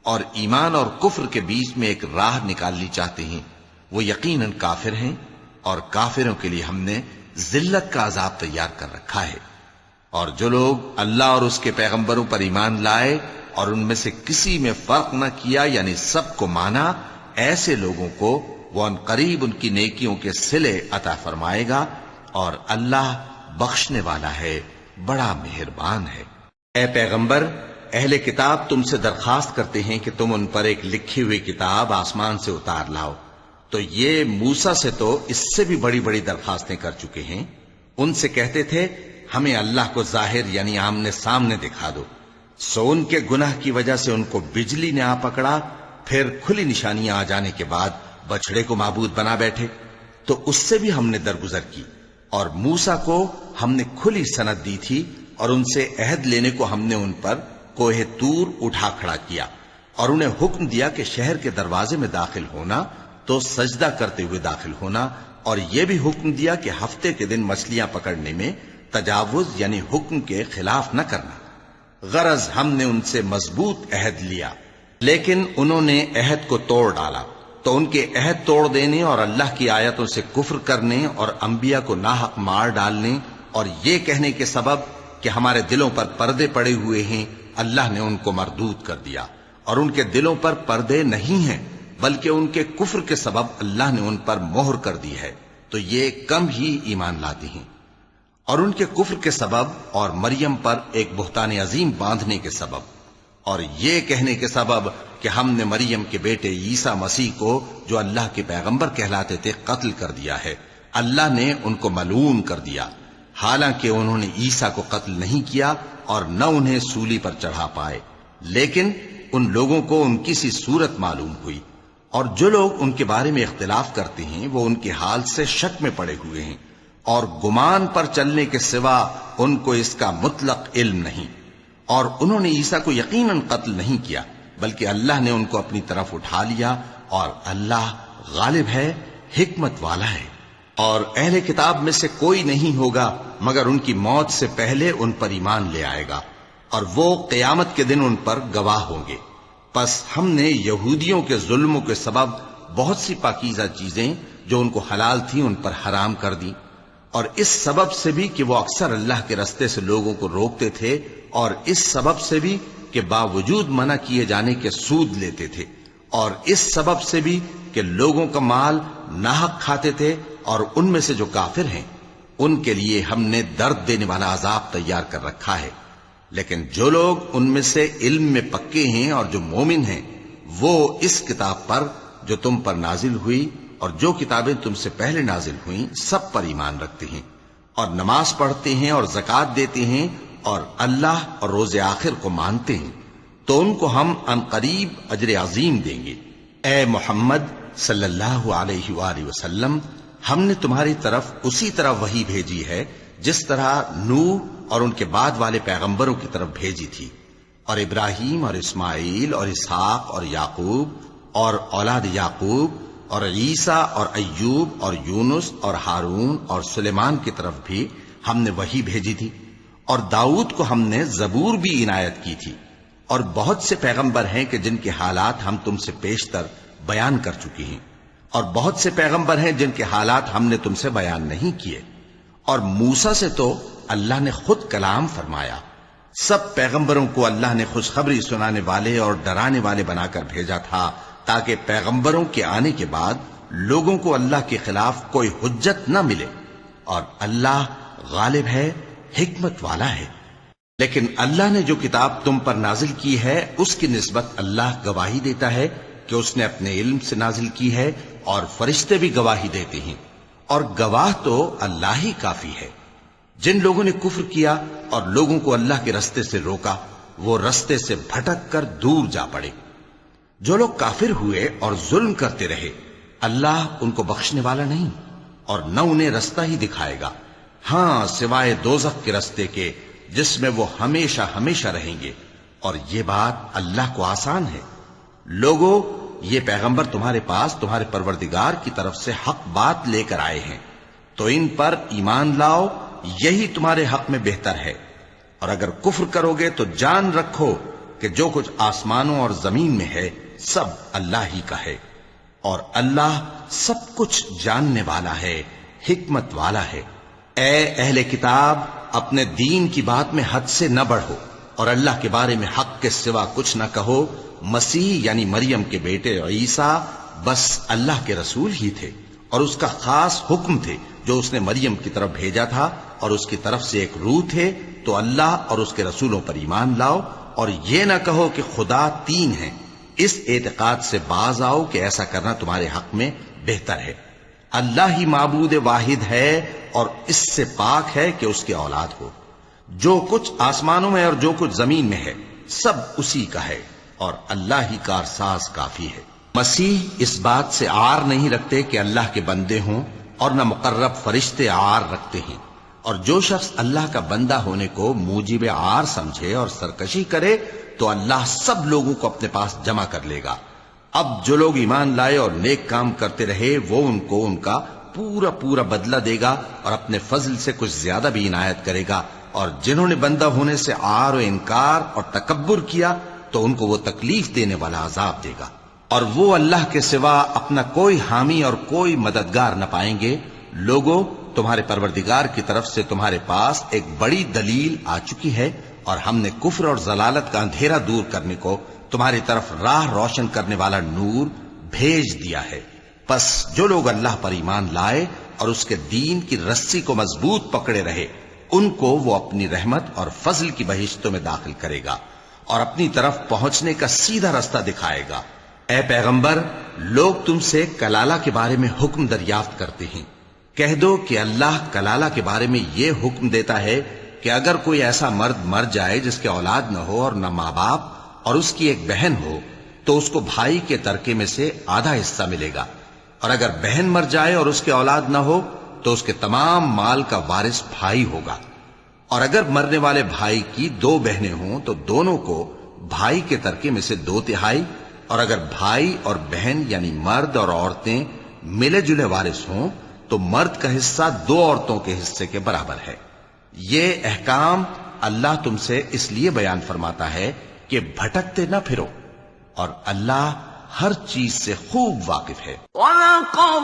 اور ایمان اور کفر کے بیچ میں ایک راہ نکالنی چاہتے ہیں، وہ یقیناً کافر ہیں، اور کافروں کے لیے ہم نے ذلت کا عذاب تیار کر رکھا ہے۔ اور جو لوگ اللہ اور اس کے پیغمبروں پر ایمان لائے اور ان میں سے کسی میں فرق نہ کیا یعنی سب کو مانا، ایسے لوگوں کو وہ ان قریب ان کی نیکیوں کے صلے عطا فرمائے گا، اور اللہ بخشنے والا ہے، بڑا مہربان ہے۔ اے پیغمبر، اہل کتاب تم سے درخواست کرتے ہیں کہ تم ان پر ایک لکھی ہوئی کتاب آسمان سے اتار لاؤ، تو یہ موسیٰ سے تو اس سے بھی بڑی بڑی درخواستیں کر چکے ہیں۔ ان سے کہتے تھے ہمیں اللہ کو ظاہر یعنی آمنے سامنے دکھا دو، سو ان کے گناہ کی وجہ سے ان کو بجلی نے آ پکڑا، پھر کھلی نشانیاں آ جانے کے بعد بچڑے کو معبود بنا بیٹھے، تو اس سے بھی ہم نے درگزر کی۔ اور موسیٰ کو ہم نے کھلی سند دی تھی اور ان سے عہد لینے کو ہم نے ان پر کوہ طور اٹھا کھڑا کیا، اور انہیں حکم دیا کہ شہر کے دروازے میں داخل ہونا تو سجدہ کرتے ہوئے داخل ہونا، اور یہ بھی حکم دیا کہ ہفتے کے دن مچھلیاں پکڑنے میں تجاوز یعنی حکم کے خلاف نہ کرنا۔ غرض ہم نے ان سے مضبوط عہد لیا، لیکن انہوں نے عہد کو توڑ ڈالا، تو ان کے عہد توڑ دینے اور اللہ کی آیتوں سے کفر کرنے اور انبیاء کو ناحق مار ڈالنے اور یہ کہنے کے سبب کہ ہمارے دلوں پر پردے پڑے ہوئے ہیں، اللہ نے ان کو مردود کر دیا، اور ان کے دلوں پر پردے نہیں ہیں بلکہ ان کے کفر کے سبب اللہ نے ان پر مہر کر دی ہے، تو یہ کم ہی ایمان لاتے ہیں۔ اور ان کے کفر کے سبب اور مریم پر ایک بہتان عظیم باندھنے کے سبب اور یہ کہنے کے سبب کہ ہم نے مریم کے بیٹے عیسیٰ مسیح کو جو اللہ کے پیغمبر کہلاتے تھے قتل کر دیا ہے، اللہ نے ان کو ملعون کر دیا، حالانکہ انہوں نے عیسیٰ کو قتل نہیں کیا اور نہ انہیں سولی پر چڑھا پائے، لیکن ان لوگوں کو ان کی سی صورت معلوم ہوئی، اور جو لوگ ان کے بارے میں اختلاف کرتے ہیں وہ ان کے حال سے شک میں پڑے ہوئے ہیں، اور گمان پر چلنے کے سوا ان کو اس کا مطلق علم نہیں، اور انہوں نے عیسیٰ کو یقیناً قتل نہیں کیا بلکہ اللہ نے ان کو اپنی طرف اٹھا لیا، اور اللہ غالب ہے، حکمت والا ہے۔ اور اہل کتاب میں سے کوئی نہیں ہوگا مگر ان کی موت سے پہلے ان پر ایمان لے آئے گا، اور وہ قیامت کے دن ان پر گواہ ہوں گے۔ پس ہم نے یہودیوں کے ظلموں کے سبب بہت سی پاکیزہ چیزیں جو ان کو حلال تھیں ان پر حرام کر دی، اور اس سبب سے بھی کہ وہ اکثر اللہ کے رستے سے لوگوں کو روکتے تھے، اور اس سبب سے بھی کہ باوجود منع کیے جانے کے سود لیتے تھے، اور اس سبب سے بھی کہ لوگوں کا مال ناحق کھاتے تھے، اور ان میں سے جو کافر ہیں ان کے لیے ہم نے درد دینے والا عذاب تیار کر رکھا ہے۔ لیکن جو لوگ ان میں سے علم میں پکے ہیں اور جو مومن ہیں وہ اس کتاب پر جو تم پر نازل ہوئی اور جو کتابیں تم سے پہلے نازل ہوئیں سب پر ایمان رکھتے ہیں، اور نماز پڑھتے ہیں اور زکوٰۃ دیتے ہیں، اور اللہ اور روز آخر کو مانتے ہیں، تو ان کو ہم عنقریب اجر عظیم دیں گے۔ اے محمد صلی اللہ علیہ وآلہ وسلم، ہم نے تمہاری طرف اسی طرح وحی بھیجی ہے جس طرح نوح اور ان کے بعد والے پیغمبروں کی طرف بھیجی تھی، اور ابراہیم اور اسماعیل اور اسحاق اور یعقوب اور اولاد یعقوب اور عیسیٰ اور ایوب اور یونس اور ہارون اور سلیمان کی طرف بھی ہم نے وحی بھیجی تھی، اور داؤد کو ہم نے زبور بھی عنایت کی تھی، اور بہت سے پیغمبر ہیں کہ جن کے حالات ہم تم سے پیشتر بیان کر چکی ہیں، اور بہت سے پیغمبر ہیں جن کے حالات ہم نے تم سے بیان نہیں کیے، اور موسیٰ سے تو اللہ نے خود کلام فرمایا۔ سب پیغمبروں کو اللہ نے خوشخبری سنانے والے اور ڈرانے والے بنا کر بھیجا تھا تاکہ پیغمبروں کے آنے کے بعد لوگوں کو اللہ کے خلاف کوئی حجت نہ ملے، اور اللہ غالب ہے، حکمت والا ہے۔ لیکن اللہ نے جو کتاب تم پر نازل کی ہے اس کی نسبت اللہ گواہی دیتا ہے کہ اس نے اپنے علم سے نازل کی ہے، اور فرشتے بھی گواہی دیتے ہیں، اور گواہ تو اللہ ہی کافی ہے۔ جن لوگوں نے کفر کیا اور لوگوں کو اللہ کے رستے سے روکا وہ رستے سے بھٹک کر دور جا پڑے۔ جو لوگ کافر ہوئے اور ظلم کرتے رہے اللہ ان کو بخشنے والا نہیں، اور نہ انہیں رستہ ہی دکھائے گا، ہاں سوائے دوزخ کے رستے کے جس میں وہ ہمیشہ ہمیشہ رہیں گے، اور یہ بات اللہ کو آسان ہے۔ لوگوں، یہ پیغمبر تمہارے پاس تمہارے پروردگار کی طرف سے حق بات لے کر آئے ہیں، تو ان پر ایمان لاؤ، یہی تمہارے حق میں بہتر ہے، اور اگر کفر کرو گے تو جان رکھو کہ جو کچھ آسمانوں اور زمین میں ہے سب اللہ ہی کا ہے، اور اللہ سب کچھ جاننے والا ہے، حکمت والا ہے۔ اے اہل کتاب، اپنے دین کی بات میں حد سے نہ بڑھو، اور اللہ کے بارے میں حق کے سوا کچھ نہ کہو۔ مسیح یعنی مریم کے بیٹے عیسیٰ بس اللہ کے رسول ہی تھے، اور اس کا خاص حکم تھے جو اس نے مریم کی طرف بھیجا تھا، اور اس کی طرف سے ایک روح تھے، تو اللہ اور اس کے رسولوں پر ایمان لاؤ، اور یہ نہ کہو کہ خدا تین ہیں، اس اعتقاد سے باز آؤ کہ ایسا کرنا تمہارے حق میں بہتر ہے۔ اللہ ہی معبود واحد ہے اور اس سے پاک ہے کہ اس کی اولاد ہو۔ جو کچھ آسمانوں میں اور جو کچھ زمین میں ہے سب اسی کا ہے، اور اللہ ہی کارساز کافی ہے۔ مسیح اس بات سے عار نہیں رکھتے کہ اللہ کے بندے ہوں، اور نہ مقرب فرشتے عار رکھتے ہیں، اور جو شخص اللہ کا بندہ ہونے کو موجب عار سمجھے اور سرکشی کرے تو اللہ سب لوگوں کو اپنے پاس جمع کر لے گا۔ اب جو لوگ ایمان لائے اور نیک کام کرتے رہے وہ ان کو ان کا پورا پورا بدلہ دے گا، اور اپنے فضل سے کچھ زیادہ بھی عنایت کرے گا، اور جنہوں نے بندہ ہونے سے عار و انکار اور تکبر کیا تو ان کو وہ تکلیف دینے والا عذاب دے گا، اور وہ اللہ کے سوا اپنا کوئی حامی اور کوئی مددگار نہ پائیں گے۔ لوگوں، تمہارے پروردگار کی طرف سے تمہارے پاس ایک بڑی دلیل آ چکی ہے، اور ہم نے کفر اور ضلالت کا اندھیرا دور کرنے کو تمہاری طرف راہ روشن کرنے والا نور بھیج دیا ہے۔ پس جو لوگ اللہ پر ایمان لائے اور اس کے دین کی رسی کو مضبوط پکڑے رہے، ان کو وہ اپنی رحمت اور فضل کی بہشتوں میں داخل کرے گا اور اپنی طرف پہنچنے کا سیدھا رستہ دکھائے گا۔ اے پیغمبر، لوگ تم سے کلالہ کے بارے میں حکم دریافت کرتے ہیں، کہہ دو کہ اللہ کلالہ کے بارے میں یہ حکم دیتا ہے کہ اگر کوئی ایسا مرد مر جائے جس کے اولاد نہ ہو اور نہ ماں باپ اور اس کی ایک بہن ہو، تو اس کو بھائی کے ترکے میں سے آدھا حصہ ملے گا، اور اگر بہن مر جائے اور اس کے اولاد نہ ہو تو اس کے تمام مال کا وارث بھائی ہوگا، اور اگر مرنے والے بھائی کی 2 بہنیں ہوں تو دونوں کو بھائی کے ترکے میں سے 2/3، اور اگر بھائی اور بہن یعنی مرد اور عورتیں ملے جلے وارث ہوں تو مرد کا حصہ 2 عورتوں کے حصے کے برابر ہے۔ یہ احکام اللہ تم سے اس لیے بیان فرماتا ہے کہ بھٹکتے نہ پھرو، اور اللہ ہر چیز سے خوب واقف ہے۔ وَلَقَدْ